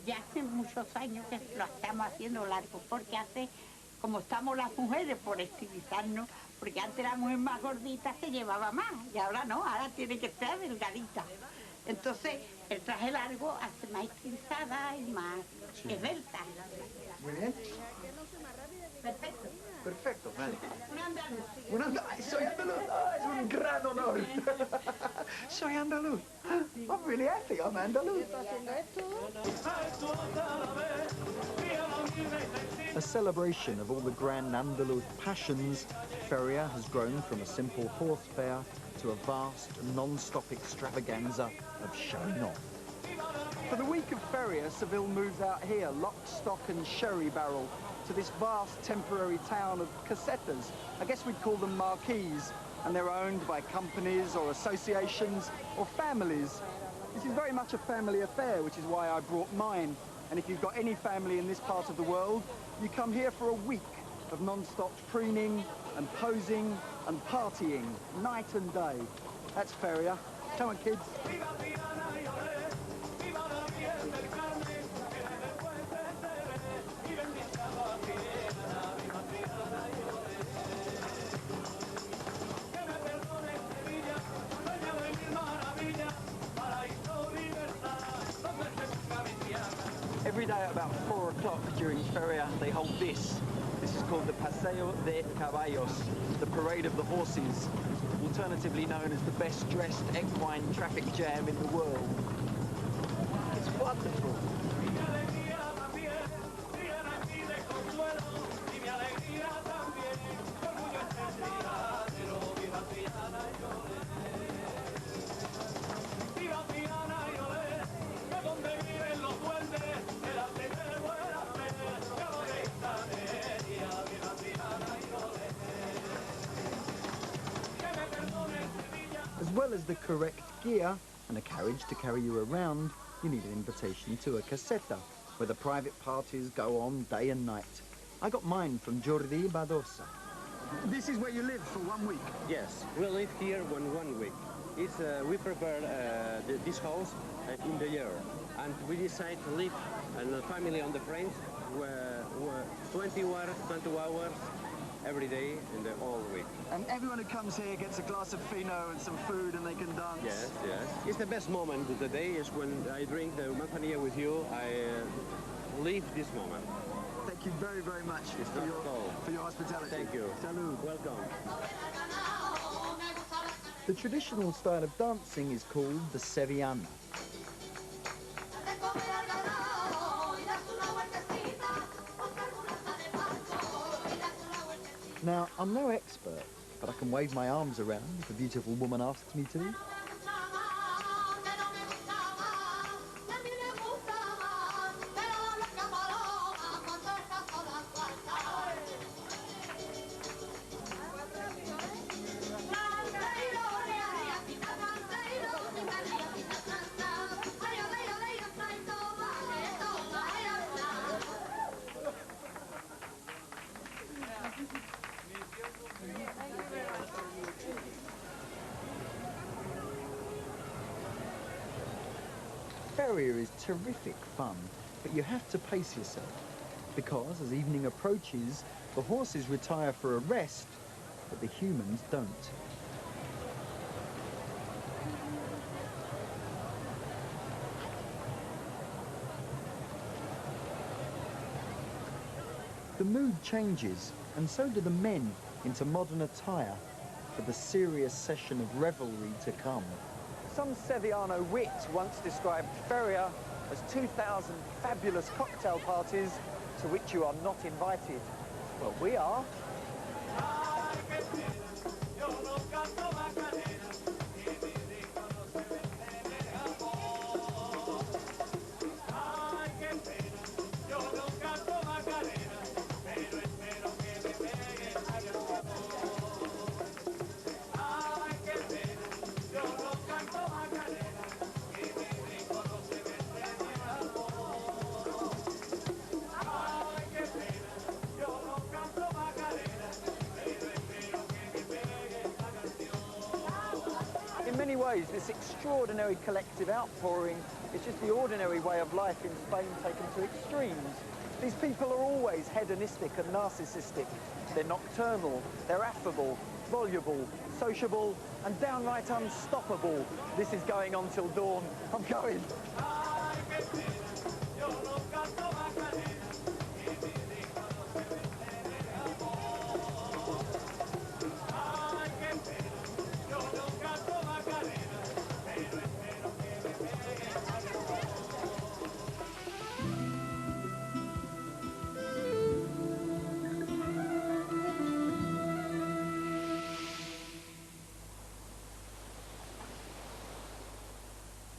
ya hace muchos años que lo estamos haciendo largo, porque como estamos las mujeres, por estilizarnos, porque antes la mujer más gordita se llevaba más, y ahora no, ahora tiene que ser delgadita. Entonces, el traje largo hace más estilizada y más esbelta. Muy bien. Perfecto. Perfecto, vale. Un andaluz. Soy andaluz. Es un gran honor. Soy andaluz. I'm really happy, I'm andaluz. A celebration of all the grand Andaluz passions, Feria has grown from a simple horse fair to a vast, non-stop extravaganza of showing off. For the week of Feria, Seville moves out here, lock, stock and sherry barrel, to this vast temporary town of casetas. I guess we'd call them marquees, and they're owned by companies or associations or families. This is very much a family affair, which is why I brought mine. And if you've got any family in this part of the world, you come here for a week of non-stop preening and posing and partying, night and day. That's Feria. Come on, kids. Every day at about 4 o'clock during Feria, they hold this. This is called the Paseo de Caballos, the Parade of the Horses, alternatively known as the best dressed equine traffic jam in the world. It's wonderful. As well as the correct gear and a carriage to carry you around, you need an invitation to a caseta, where the private parties go on day and night. I got mine from Jordi Badosa. This is where you live for 1 week? Yes, we live here 1 week. We prepare this house in the year, and we decide to live in a family on the friends where 20 hours every day in the whole week. And everyone who comes here gets a glass of fino and some food and they can dance. Yes, yes. It's the best moment of the day is when I drink the manzanilla with you. I live this moment. Thank you very, very much for your hospitality. Thank you. Salud. Welcome. The traditional style of dancing is called the Sevillana. Now, I'm no expert, but I can wave my arms around if a beautiful woman asks me to. Feria is terrific fun, but you have to pace yourself, because as evening approaches, the horses retire for a rest, but the humans don't. The mood changes, and so do the men into modern attire for the serious session of revelry to come. Some Sevillano wit once described Feria as 2,000 fabulous cocktail parties to which you are not invited. Well, we are. ways, this extraordinary collective outpouring is just the ordinary way of life in Spain taken to extremes. These people are always hedonistic and narcissistic. They're nocturnal, they're affable, voluble, sociable, and downright unstoppable. This is going on till dawn. I'm going.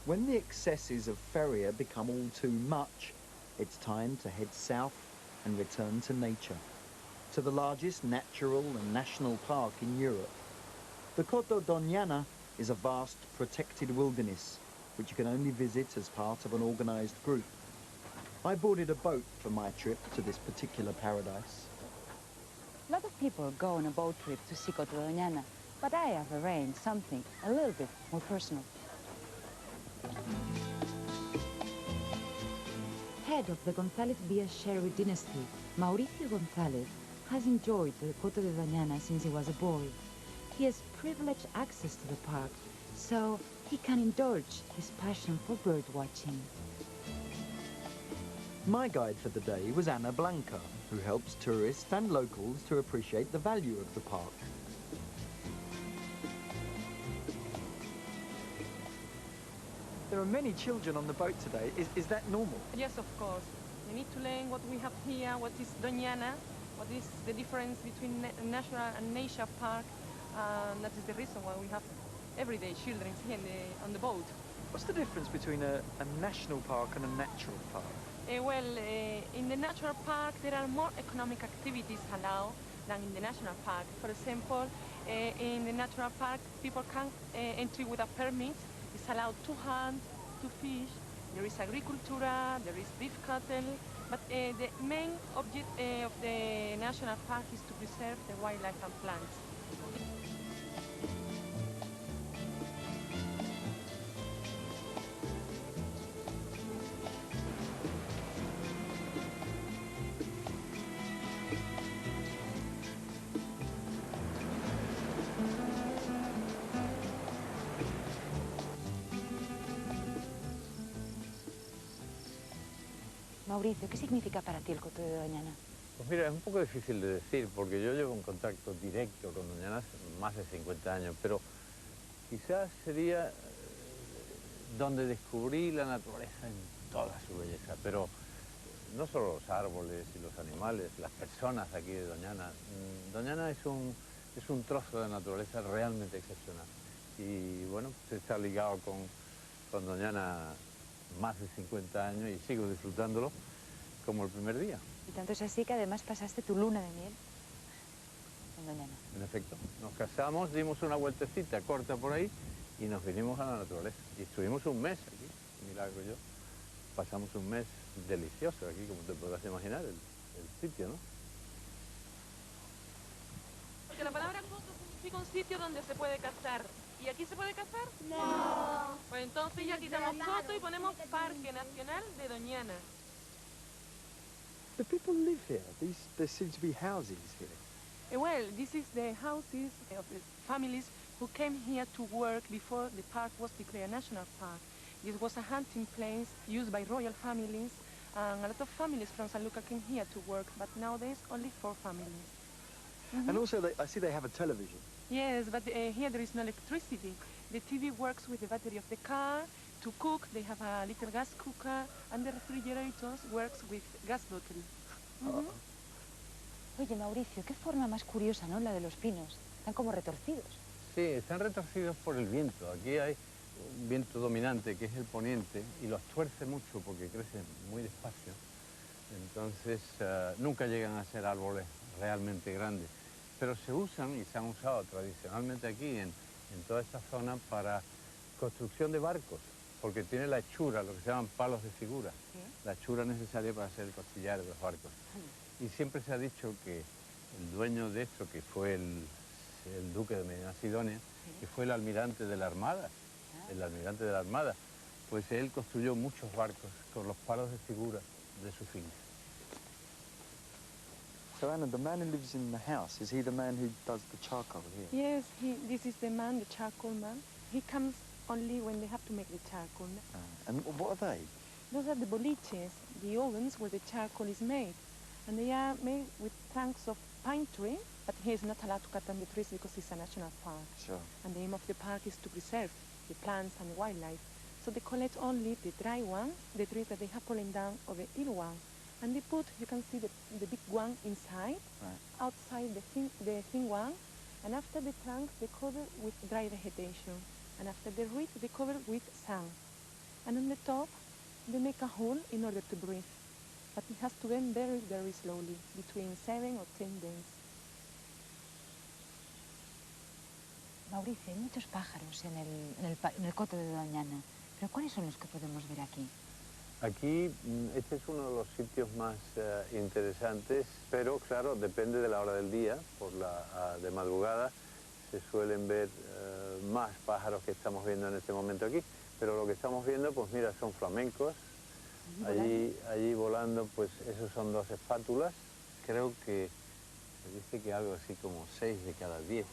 When the excesses of Feria become all too much, it's time to head south and return to nature, to the largest natural and national park in Europe. The Coto Doñana is a vast protected wilderness, which you can only visit as part of an organised group. I boarded a boat for my trip to this particular paradise. A lot of people go on a boat trip to see Coto Doñana, but I have arranged something a little bit more personal. Head of the González Villa Sherry dynasty, Mauricio González, has enjoyed the Coto de Doñana since he was a boy. He has privileged access to the park, so he can indulge his passion for bird watching. My guide for the day was Ana Blanca, who helps tourists and locals to appreciate the value of the park. There are many children on the boat today. Is that normal? Yes, of course. They need to learn what we have here, what is Doñana, what is the difference between national and nature park, and that is the reason why we have everyday children here on the boat. What's the difference between a national park and a natural park? In the natural park there are more economic activities allowed than in the national park. For example, in the natural park people can enter with a permit. It's allowed to hunt, to fish, there is agricultura, there is beef cattle, but the main object of the national park is to preserve the wildlife and plants. Mauricio, ¿qué significa para ti el Coto de Doñana? Pues mira, es un poco difícil de decir, porque yo llevo un contacto directo con Doñana hace más de 50 años, pero quizás sería donde descubrí la naturaleza en toda su belleza, pero no solo los árboles y los animales, las personas aquí de Doñana. Doñana es un trozo de naturaleza realmente excepcional. Y bueno, pues está ligado con Doñana más de 50 años y sigo disfrutándolo como el primer día. Y tanto es así que además pasaste tu luna de miel en Doñana. En efecto, nos casamos, dimos una vueltecita corta por ahí y nos vinimos a la naturaleza. Y estuvimos un mes aquí, Milagro y yo. Pasamos un mes delicioso aquí, como te podrás imaginar, el sitio, ¿no? Porque la palabra coto significa un sitio donde se puede cazar. ¿Y aquí se puede cazar? No. Pues entonces ya quitamos coto y ponemos Parque Nacional de Doñana. The people live here. There seem to be houses here. Well, this is the houses of the families who came here to work before the park was declared a national park. This was a hunting place used by royal families, and a lot of families from San Luca came here to work, but nowadays only 4 families. And also, I see they have a television. Yes, but here there is no electricity. The TV works with the battery of the car. To cook, they have a little gas cooker, and the refrigerators works with gas bottle. Oye, Mauricio, qué forma más curiosa, ¿no? La de los pinos. Están como retorcidos. Sí, están retorcidos por el viento. Aquí hay un viento dominante, que es el poniente, y los tuerce mucho porque crecen muy despacio. Entonces, nunca llegan a ser árboles realmente grandes. Pero se usan y se han usado tradicionalmente aquí, en toda esta zona, para construcción de barcos, porque tiene la hechura, lo que se llaman palos de figura, la hechura necesaria para hacer el costillar de los barcos. Y siempre se ha dicho que el dueño de esto, que fue el duque de Medina Sidonia, que fue el almirante de la Armada, el almirante de la Armada, pues él construyó muchos barcos con los palos de figura de su finca. So Anna, the man who lives in the house, is he the man who does the charcoal here? Yes, this is the man, the charcoal man. He comes only when they have to make the charcoal. And what are they? Those are the boliches, the ovens where the charcoal is made. And they are made with trunks of pine tree, but he is not allowed to cut down the trees because it's a national park. Sure. And the aim of the park is to preserve the plants and wildlife. So they collect only the dry one, the trees that they have fallen down, or the ill one. And they put, you can see the big one inside, outside the thin one, and after the trunks they cover with dry vegetation, and after the roots they cover with sand. And on the top they make a hole in order to breathe, but it has to bend very, very slowly, between 7 or 10 bends. Mauricio, hay muchos pájaros en el coto de Doñana, pero ¿cuáles son los que podemos ver aquí? Aquí, este es uno de los sitios más interesantes, pero claro, depende de la hora del día. De madrugada se suelen ver más pájaros que estamos viendo en este momento aquí, pero lo que estamos viendo, pues mira, son flamencos. Allí volando, pues esos son 2 espátulas. Creo que se dice que algo así como 6 de cada 10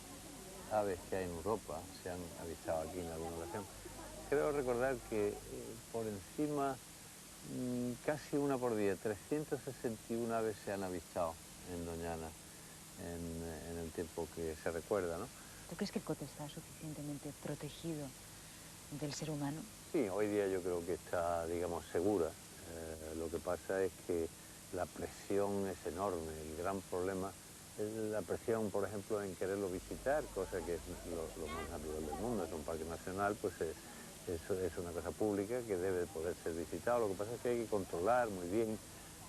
aves que hay en Europa se han avistado aquí en alguna ocasión. Creo recordar que por encima, casi una por día, 361 aves se han avistado en Doñana en el tiempo que se recuerda, ¿no? ¿Tú crees que el coto está suficientemente protegido del ser humano? Sí, hoy día yo creo que está, digamos, segura. Lo que pasa es que la presión es enorme. El gran problema es la presión, por ejemplo, en quererlo visitar, cosa que es lo más natural del mundo. Es un parque nacional, pues es una cosa pública que debe poder ser visitado. Lo que pasa es que hay que controlar muy bien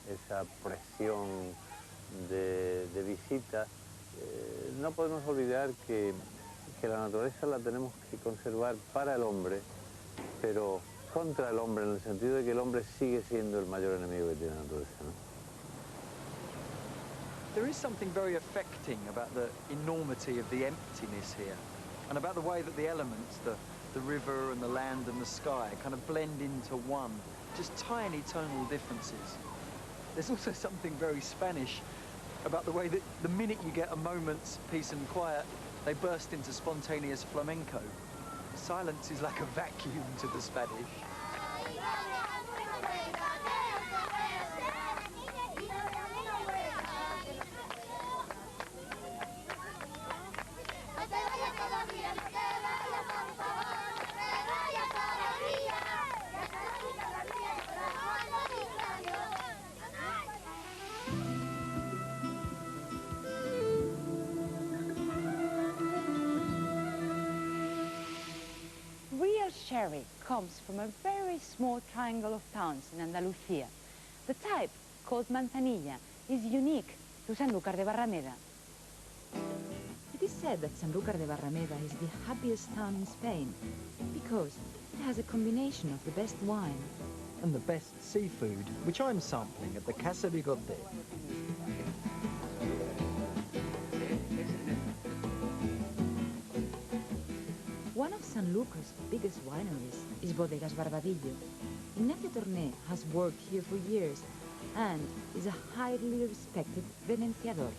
esa presión de visita. No podemos olvidar que la naturaleza la tenemos que conservar para el hombre, pero contra el hombre, en el sentido de que el hombre sigue siendo el mayor enemigo que tiene la naturaleza, ¿no? There is something very affecting about the enormity of the emptiness here, and about the way that the elements, the river and the land and the sky, kind of blend into one, just tiny tonal differences. There's also something very Spanish about the way that the minute you get a moment's peace and quiet, they burst into spontaneous flamenco. Silence is like a vacuum to the Spanish. Real sherry comes from a very small triangle of towns in Andalusia. The type, called Manzanilla, is unique to Sanlúcar de Barrameda. It is said that Sanlúcar de Barrameda is the happiest town in Spain because it has a combination of the best wine and the best seafood, which I'm sampling at the Casa Bigote. One of Sanlúcar's biggest wineries is Bodegas Barbadillo. Ignacio Torné has worked here for years and is a highly respected venenciador.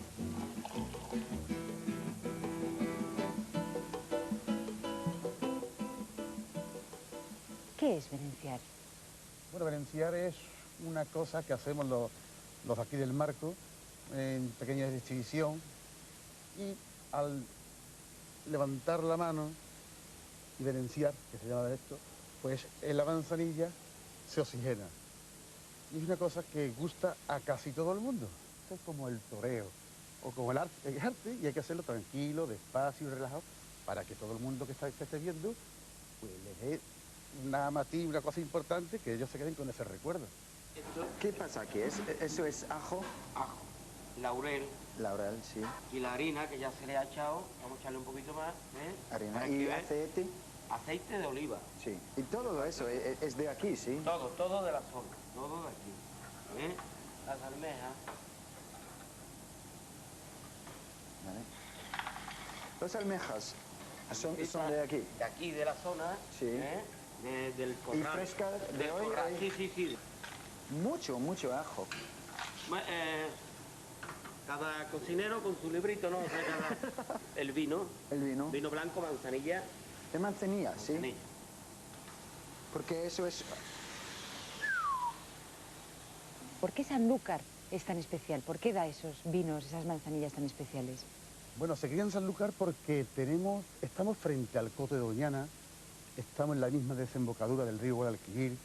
¿Qué es venenciar? Bueno, venenciar es una cosa que hacemos los aquí del marco en pequeña exhibición y al levantar la mano y venenciar, que se llama esto, pues en la manzanilla se oxigena. Y es una cosa que gusta a casi todo el mundo. Esto es como el toreo o como el arte, y hay que hacerlo tranquilo, despacio y relajado para que todo el mundo que esté viendo pues le dé una matiz, una cosa importante, que ellos se queden con ese recuerdo. ¿Qué pasa aquí? ¿Eso es ajo? Ajo, laurel. Laurel, sí. Y la harina que ya se le ha echado, vamos a echarle un poquito más. Harina. ¿Y aceite? Aceite de oliva. Sí. Y todo eso es de aquí, ¿sí? Todo de la zona, todo de aquí. Las almejas. Vale. Las almejas, Son de aquí. De aquí, de la zona, Sí. Del corral. ¿Y fresca de hoy? Corral. Sí. Mucho ajo. Cada cocinero con su librito, ¿no? O sea, el vino. El vino. Vino blanco, manzanilla. De manzanilla, sí. Porque eso es... ¿Por qué Sanlúcar es tan especial? ¿Por qué da esos vinos, esas manzanillas tan especiales? Bueno, se cría en Sanlúcar porque estamos frente al Coto de Doñana, estamos en la misma desembocadura del río Guadalquivir,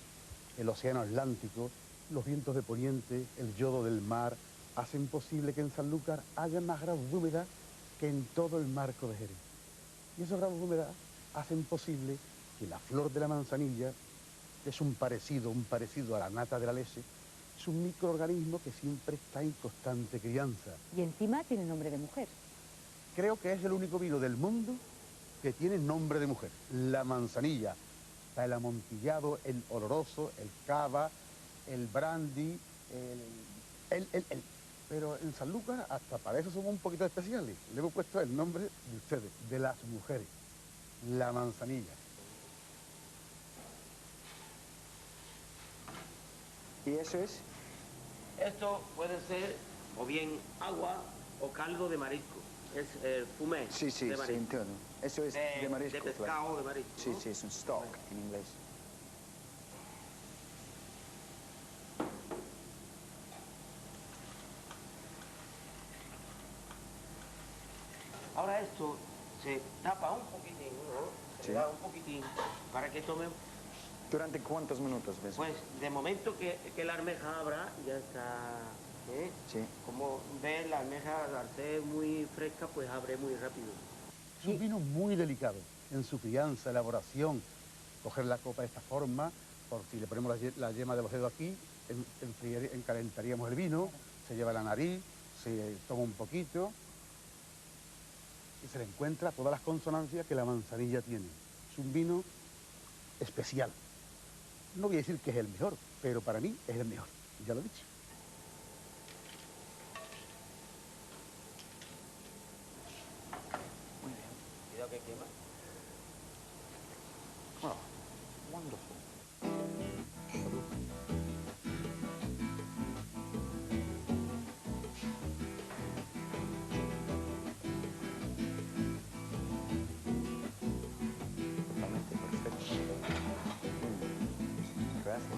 el océano Atlántico, los vientos de poniente, el yodo del mar, hacen posible que en Sanlúcar haya más grados de humedad que en todo el marco de Jerez. Y esos grados de humedad hacen posible que la flor de la manzanilla, que es un parecido a la nata de la leche, es un microorganismo que siempre está en constante crianza. Y encima tiene nombre de mujer. Creo que es el único vino del mundo que tiene nombre de mujer. La manzanilla, está el amontillado, el oloroso, el cava, el brandy, Pero en Sanlúcar hasta para eso somos un poquito especiales. Le hemos puesto el nombre de ustedes, de las mujeres. La manzanilla. ¿Y eso es? Esto puede ser o bien agua o caldo de marisco. Es el fumé. Sí, de marisco. entiendo. Eso es de marisco. De pescado, de marisco. Sí, ¿no? sí, es un stock en inglés. Ahora esto se tapa un poquitín, ¿no? Se da un poquitín para que tome... ¿Durante cuántos minutos ves? Pues de momento que la almeja abra, ya está... Sí. Como ves, la almeja al ser muy fresca, pues abre muy rápido. Es un vino muy delicado en su crianza, elaboración. Coger la copa de esta forma, por si le ponemos la yema de los dedos aquí, encalentaríamos el vino, se lleva a la nariz, se toma un poquito y se le encuentra todas las consonancias que la manzanilla tiene. Es un vino especial. No voy a decir que es el mejor, pero para mí es el mejor, ya lo he dicho. Muy bien. Cuidado que quema. Oh, wonderful. Totalmente perfecto. Gracias.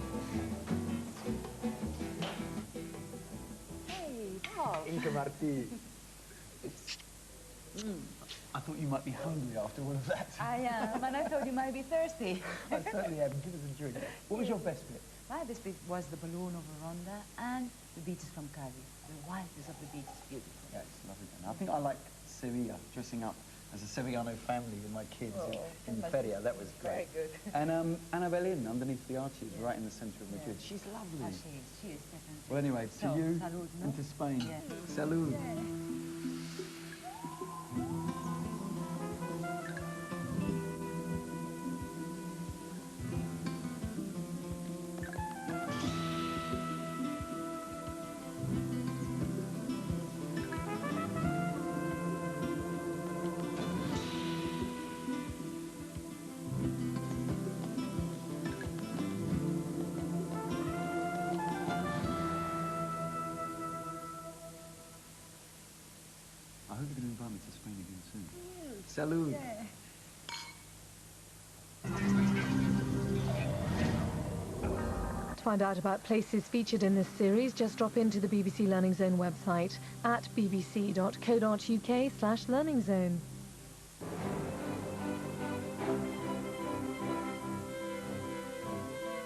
Hey, Bob. Inca Martí. I thought you might be hungry after all of that. I am, and I thought you might be thirsty. I certainly am. Give us a drink. What was your best bit? My best bit was the balloon over Ronda and the beaches from Cabo. The wildness of the beach is beautiful. Yeah, it's lovely. And I think I liked Sevilla, dressing up as a Sevillano family with my kids in Feria. That was great. Very good. And Annabelle Inn, underneath the arches, right in the centre of Madrid. She's lovely. Oh, she is definitely. Well, anyway, to So, you salud, no? and to Spain. Yeah. Salud. I hope you're going to invite me to Spain again soon. Salud. To find out about places featured in this series, just drop into the BBC Learning Zone website at bbc.co.uk/Learning Zone.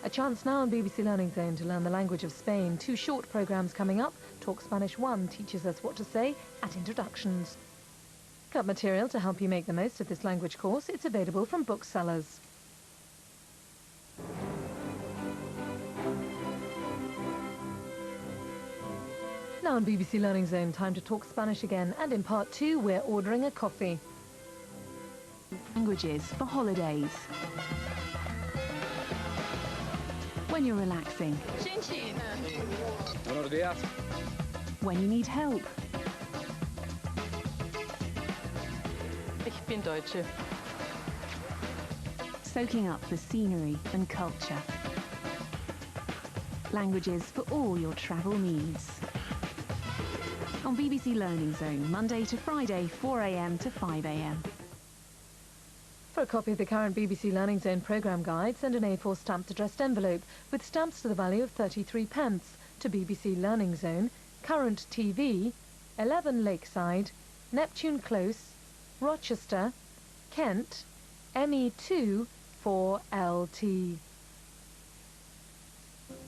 A chance now on BBC Learning Zone to learn the language of Spain. 2 short programmes coming up. Talk Spanish 1 teaches us what to say at introductions. Cut material to help you make the most of this language course. It's available from booksellers. Now on BBC Learning Zone, time to talk Spanish again, and in part 2 we're ordering a coffee. Languages for holidays. When you're relaxing. Buenos días. When you need help. Ich bin Deutsche. soaking up the scenery and culture. Languages for all your travel needs. On BBC Learning Zone, Monday to Friday, 4 AM to 5 AM. For a copy of the current BBC Learning Zone programme guide, send an A4 stamped addressed envelope with stamps to the value of 33p to BBC Learning Zone, Current TV, 11 Lakeside, Neptune Close, Rochester, Kent, ME2 4LT.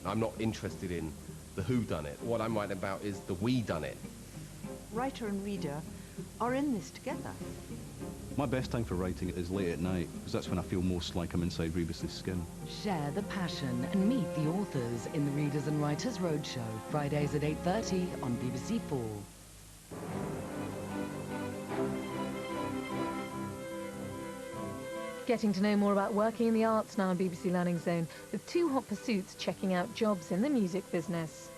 I'm not interested in the whodunit. What I'm writing about is the we done it. Writer and reader are in this together. My best time for writing is late at night, because that's when I feel most like I'm inside Rebus's skin. Share the passion and meet the authors in the Readers and Writers Roadshow, Fridays at 8:30 on BBC 4. Getting to know more about working in the arts now on BBC Learning Zone, with 2 hot pursuits checking out jobs in the music business.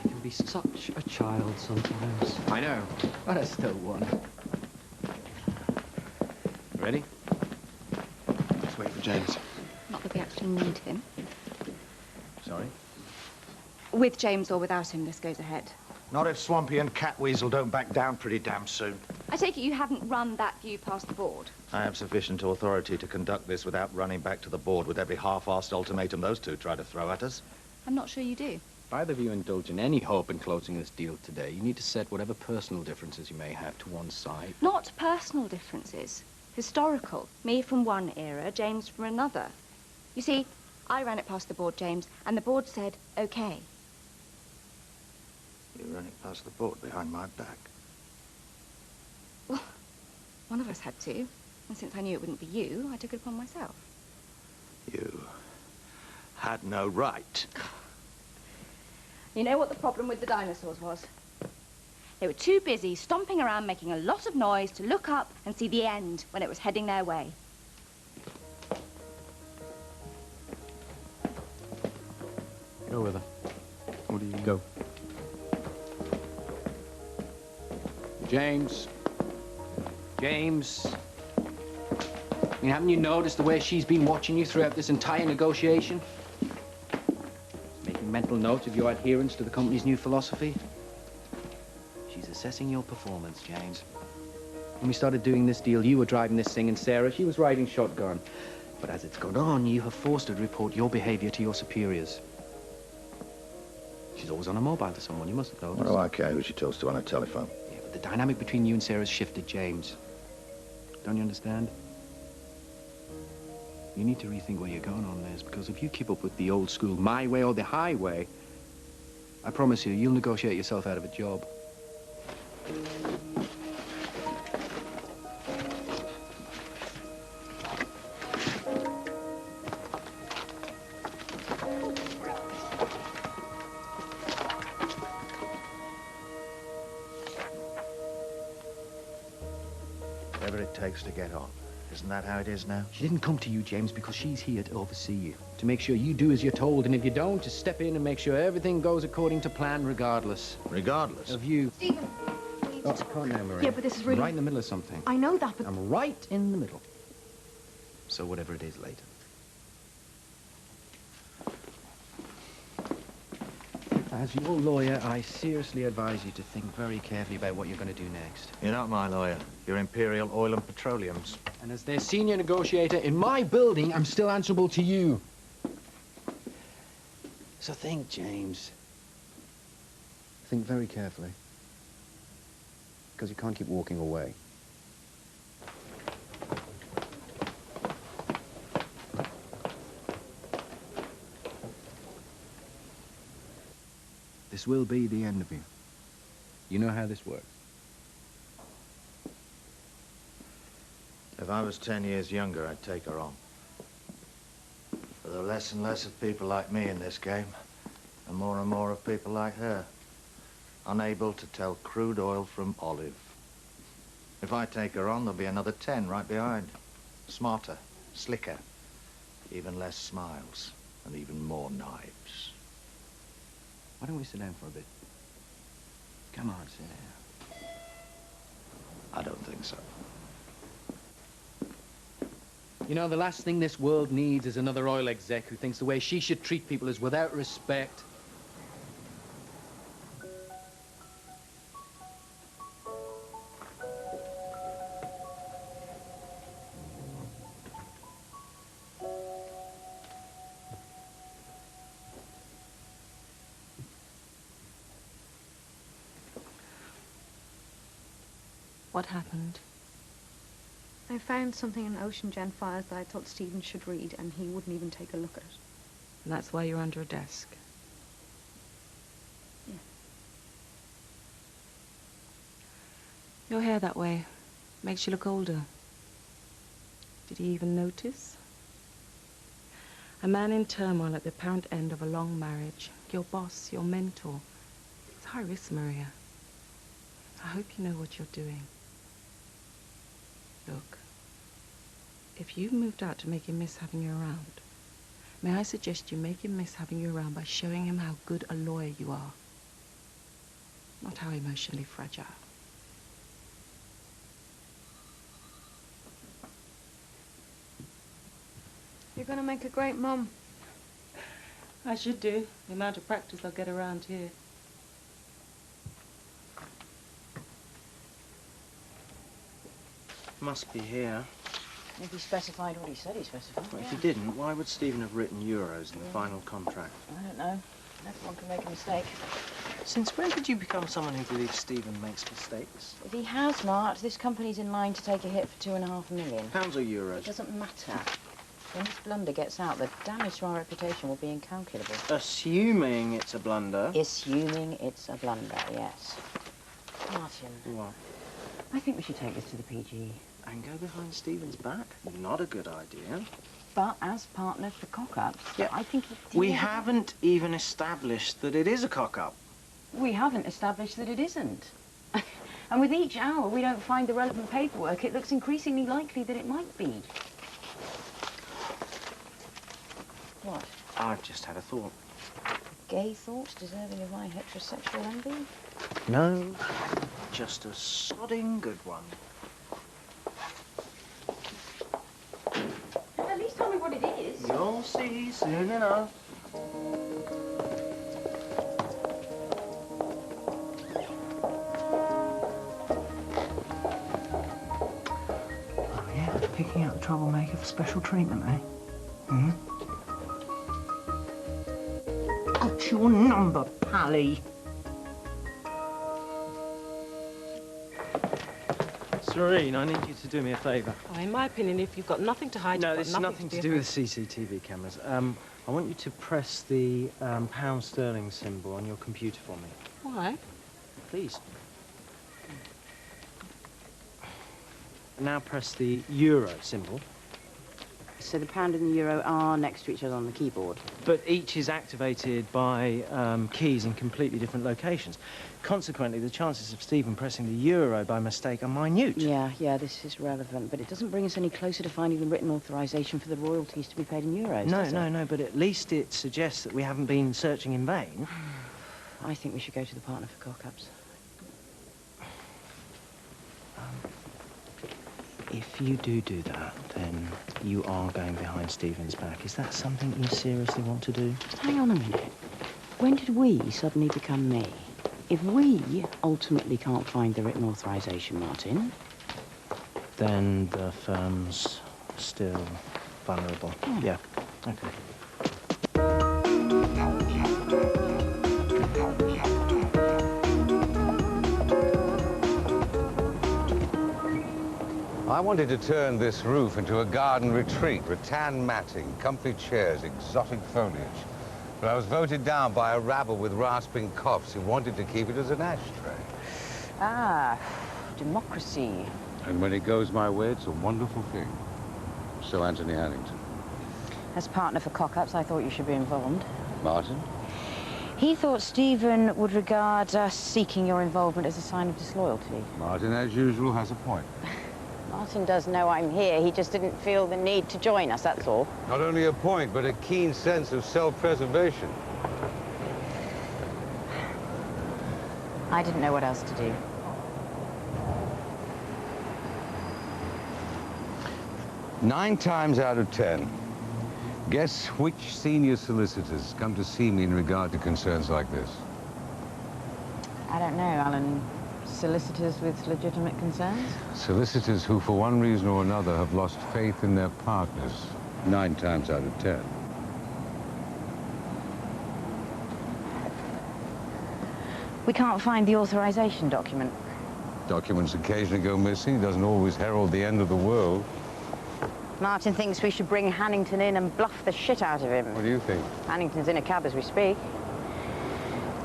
You can be such a child sometimes. I know, but I still won. Ready? Let's wait for James. Not that we actually need him. Sorry? With James or without him, this goes ahead. Not if Swampy and Catweasel don't back down pretty damn soon. I take it you haven't run that view past the board. I have sufficient authority to conduct this without running back to the board with every half-assed ultimatum those two try to throw at us. I'm not sure you do. If either of you indulge in any hope in closing this deal today, you need to set whatever personal differences you may have to one side. Not personal differences. Historical. Me from one era, James from another. You see, I ran it past the board, James, and the board said, OK. You ran it past the board behind my back. Well, one of us had to. And since I knew it wouldn't be you, I took it upon myself. You had no right. You know what the problem with the dinosaurs was? They were too busy stomping around making a lot of noise to look up and see the end when it was heading their way. Go with her. What do you go? James. James. I mean, haven't you noticed the way she's been watching you throughout this entire negotiation? Making mental notes of your adherence to the company's new philosophy? She's assessing your performance, James. When we started doing this deal, you were driving this thing, and Sarah, she was riding shotgun. But as it's gone on, you have forced her to report your behavior to your superiors. She's always on a mobile to someone, you mustn't know. What do I care who she talks to on a telephone? Yeah, but the dynamic between you and Sarah's shifted, James. Don't you understand? You need to rethink where you're going on this, because if you keep up with the old school my way or the highway, I promise you, you'll negotiate yourself out of a job. Whatever it takes to get on. Isn't that how it is now? She didn't come to you, James, because she's here to oversee you, to make sure you do as you're told, and if you don't, to step in and make sure everything goes according to plan regardless. Regardless? Of you. Stephen. Oh, I can't now, Maria. Yeah, but this is really... I'm right in the middle of something. I know that, but... I'm right in the middle. So whatever it is later. As your lawyer, I seriously advise you to think very carefully about what you're going to do next. You're not my lawyer. You're Imperial Oil and Petroleum's. And as their senior negotiator in my building, I'm still answerable to you. So think, James. Think very carefully. Because you can't keep walking away. This will be the end of you. You know how this works. If I was 10 years younger, I'd take her on. But there are less and less of people like me in this game, and more of people like her, unable to tell crude oil from olive. If I take her on, there'll be another 10 right behind. Smarter, slicker, even less smiles, and even more knives. Why don't we sit down for a bit? Come on, sit down. I don't think so. You know, the last thing this world needs is another oil exec who thinks the way she should treat people is without respect. What happened? I found something in Ocean Gen files that I thought Stephen should read, and he wouldn't even take a look at it. And that's why you're under a desk. Yeah. Your hair that way makes you look older. Did he even notice? A man in turmoil at the apparent end of a long marriage. Your boss, your mentor. It's high risk, Maria. I hope you know what you're doing. Look, if you've moved out to make him miss having you around, may I suggest you make him miss having you around by showing him how good a lawyer you are, not how emotionally fragile. You're going to make a great mum. I should do. The amount of practice I'll get around here. Must be here. If he specified what he said he specified. Well, if he didn't, why would Stephen have written euros in the final contract? I don't know. Everyone can make a mistake. Since when did you become someone who believes Stephen makes mistakes? If he has, Mark, this company's in line to take a hit for £2.5 million. Pounds or euros? It doesn't matter. When this blunder gets out, the damage to our reputation will be incalculable. Assuming it's a blunder. Assuming it's a blunder, yes. Martin. What? I think we should take this to the PGE. And go behind Stephen's back? Not a good idea. But as partners for cock-ups, yeah, I think... We haven't even established that it is a cock-up. We haven't established that it isn't. And with each hour we don't find the relevant paperwork, it looks increasingly likely that it might be. What? I've just had a thought. Gay thoughts deserving of my heterosexual envy? No, just a sodding good one. At least tell me what it is. You'll see soon enough. Oh, yeah, picking out the troublemaker for special treatment, eh? Hmm? What's your number, Pally? Serene, I need you to do me a favour. Oh, in my opinion, if you've got nothing to hide, No, you've got this is nothing to do with CCTV cameras. I want you to press the pound sterling symbol on your computer for me. Why? Please. Now press the euro symbol. So the pound and the euro are next to each other on the keyboard? But each is activated by keys in completely different locations. Consequently, the chances of Stephen pressing the euro by mistake are minute. Yeah, this is relevant, but it doesn't bring us any closer to finding the written authorisation for the royalties to be paid in euros, does it? No, but at least it suggests that we haven't been searching in vain. I think we should go to the partner for cock-ups. If you do that, then you are going behind Stephen's back. Is that something you seriously want to do? Hang on a minute. When did we suddenly become me? If we ultimately can't find the written authorisation, Martin... Then the firm's still vulnerable. Yeah, okay. I wanted to turn this roof into a garden retreat, rattan matting, comfy chairs, exotic foliage. But I was voted down by a rabble with rasping coughs who wanted to keep it as an ashtray. Ah, democracy. And when it goes my way, it's a wonderful thing. So, Anthony Harrington. As partner for cock-ups, I thought you should be involved. Martin? He thought Stephen would regard us seeking your involvement as a sign of disloyalty. Martin, as usual, has a point. Martin does know I'm here. He just didn't feel the need to join us, that's all. Not only a point, but a keen sense of self-preservation. I didn't know what else to do. Nine times out of 10, guess which senior solicitors come to see me in regard to concerns like this? I don't know, Alan. Solicitors with legitimate concerns? Solicitors who, for one reason or another, have lost faith in their partners. 9 times out of 10. We can't find the authorization document. Documents occasionally go missing. It doesn't always herald the end of the world. Martin thinks we should bring Hannington in and bluff the shit out of him. What do you think? Hannington's in a cab as we speak.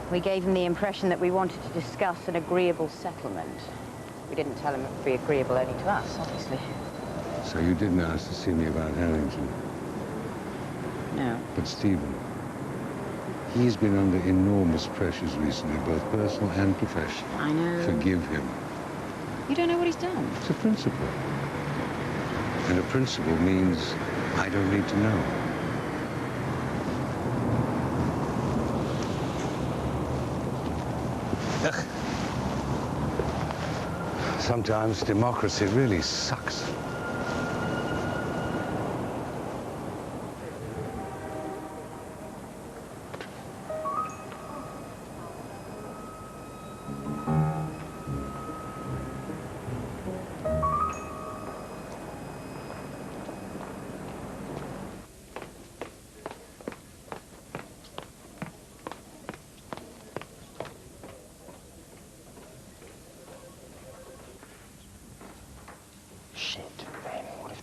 We gave him the impression that we wanted to discuss an agreeable settlement. We didn't tell him it would be agreeable only to us, obviously. So you didn't ask to see me about Harrington? No. But Stephen, he's been under enormous pressures recently, both personal and professional. I know. Forgive him. You don't know what he's done? It's a principle. And a principle means I don't need to know. Sometimes democracy really sucks.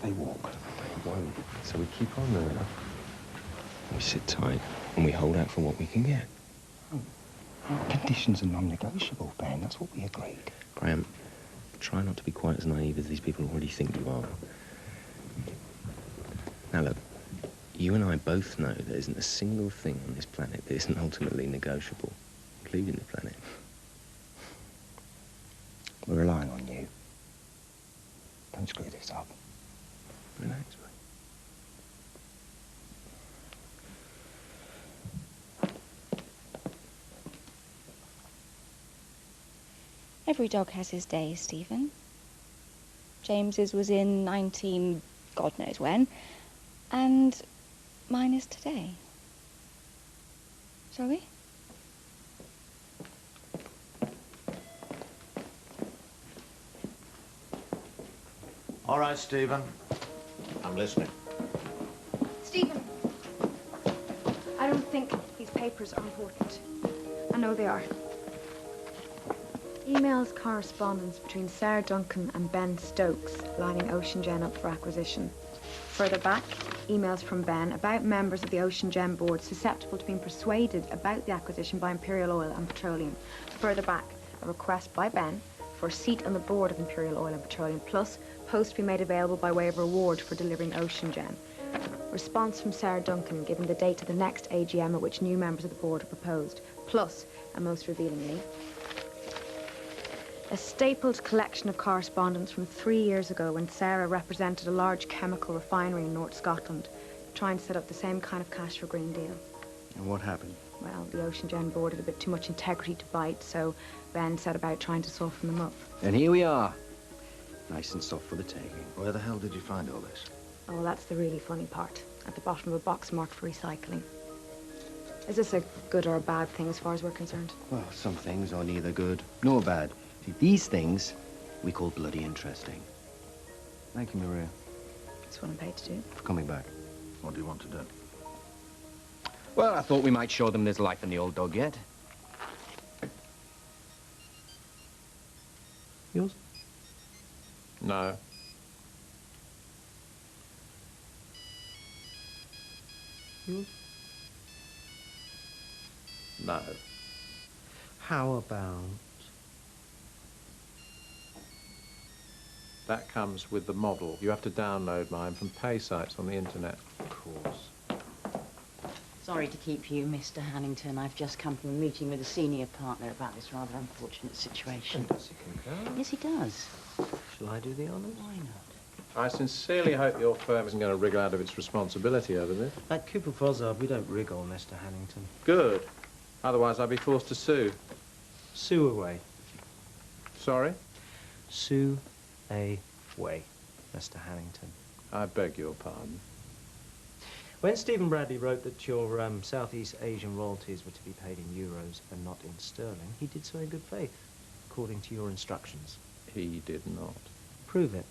They walk. They won't. So we keep on there. We sit tight and we hold out for what we can get. Conditions are non-negotiable, Ben. That's what we agreed. Graham, try not to be quite as naive as these people already think you are. Now look, you and I both know there isn't a single thing on this planet that isn't ultimately negotiable, including the planet. We're relying on you. Don't screw this up. Relax, mate. Every dog has his day, Stephen. James's was in 19... God knows when. And mine is today. Shall we? All right, Stephen. I'm listening. Stephen, I don't think these papers are important. I know they are. Emails correspondence between Sarah Duncan and Ben Stokes lining Ocean Gen up for acquisition. Further back, emails from Ben about members of the Ocean Gen board susceptible to being persuaded about the acquisition by Imperial Oil and Petroleum. Further back, a request by Ben for a seat on the board of Imperial Oil and Petroleum, plus post to be made available by way of reward for delivering Ocean Gen. Response from Sarah Duncan giving the date of the next AGM at which new members of the board are proposed, plus, and most revealingly, a stapled collection of correspondence from 3 years ago when Sarah represented a large chemical refinery in North Scotland, trying to set up the same kind of cash for Green Deal. And what happened? Well, the Ocean Gen board had a bit too much integrity to bite, so Ben set about trying to soften them up. And here we are. Nice and soft for the taking. Where the hell did you find all this? Oh, well, that's the really funny part. At the bottom of a box marked for recycling. Is this a good or a bad thing as far as we're concerned? Well, some things are neither good nor bad. See, these things we call bloody interesting. Thank you, Maria. That's what I'm paid to do. For coming back. What do you want to do? Well, I thought we might show them there's life in the old dog yet. Yours? No. Yours? No. How about... That comes with the model. You have to download mine from pay sites on the internet. Of course. Sorry to keep you, Mr. Hannington. I've just come from a meeting with a senior partner about this rather unfortunate situation. Does he concur? Yes, he does. Shall I do the honours? Why not? I sincerely hope your firm isn't going to wriggle out of its responsibility over this. At Cooper Fozzard, we don't wriggle, Mr. Hannington. Good. Otherwise, I'd be forced to sue. Sue away. Sorry? Sue away, Mr. Hannington. I beg your pardon. When Stephen Bradley wrote that your Southeast Asian royalties were to be paid in euros and not in sterling, he did so in good faith, according to your instructions. He did not. Prove it.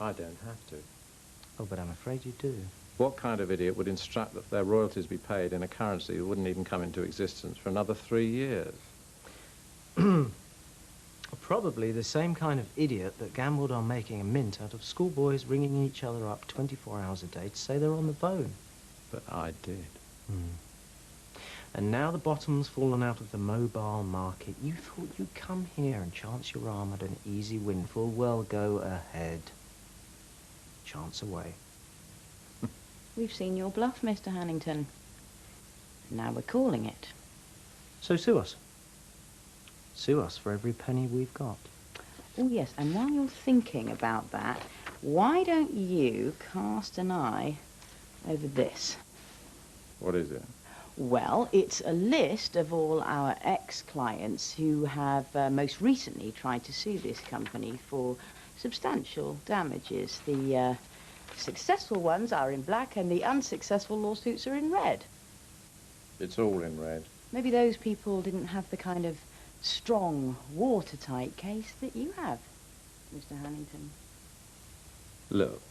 I don't have to. Oh, but I'm afraid you do. What kind of idiot would instruct that their royalties be paid in a currency that wouldn't even come into existence for another 3 years? Probably the same kind of idiot that gambled on making a mint out of schoolboys ringing each other up 24 hours a day to say they're on the phone. But I did. And now the bottom's fallen out of the mobile market. You thought you'd come here and chance your arm at an easy windfall. Well, go ahead. Chance away. We've seen your bluff, Mr. Hannington. Now we're calling it. So sue us. Sue us for every penny we've got. Oh, yes, and while you're thinking about that, why don't you cast an eye over this? What is it? Well, it's a list of all our ex-clients who have most recently tried to sue this company for substantial damages. The successful ones are in black and the unsuccessful lawsuits are in red. It's all in red. Maybe those people didn't have the kind of strong, watertight case that you have, Mr. Hannington. Look,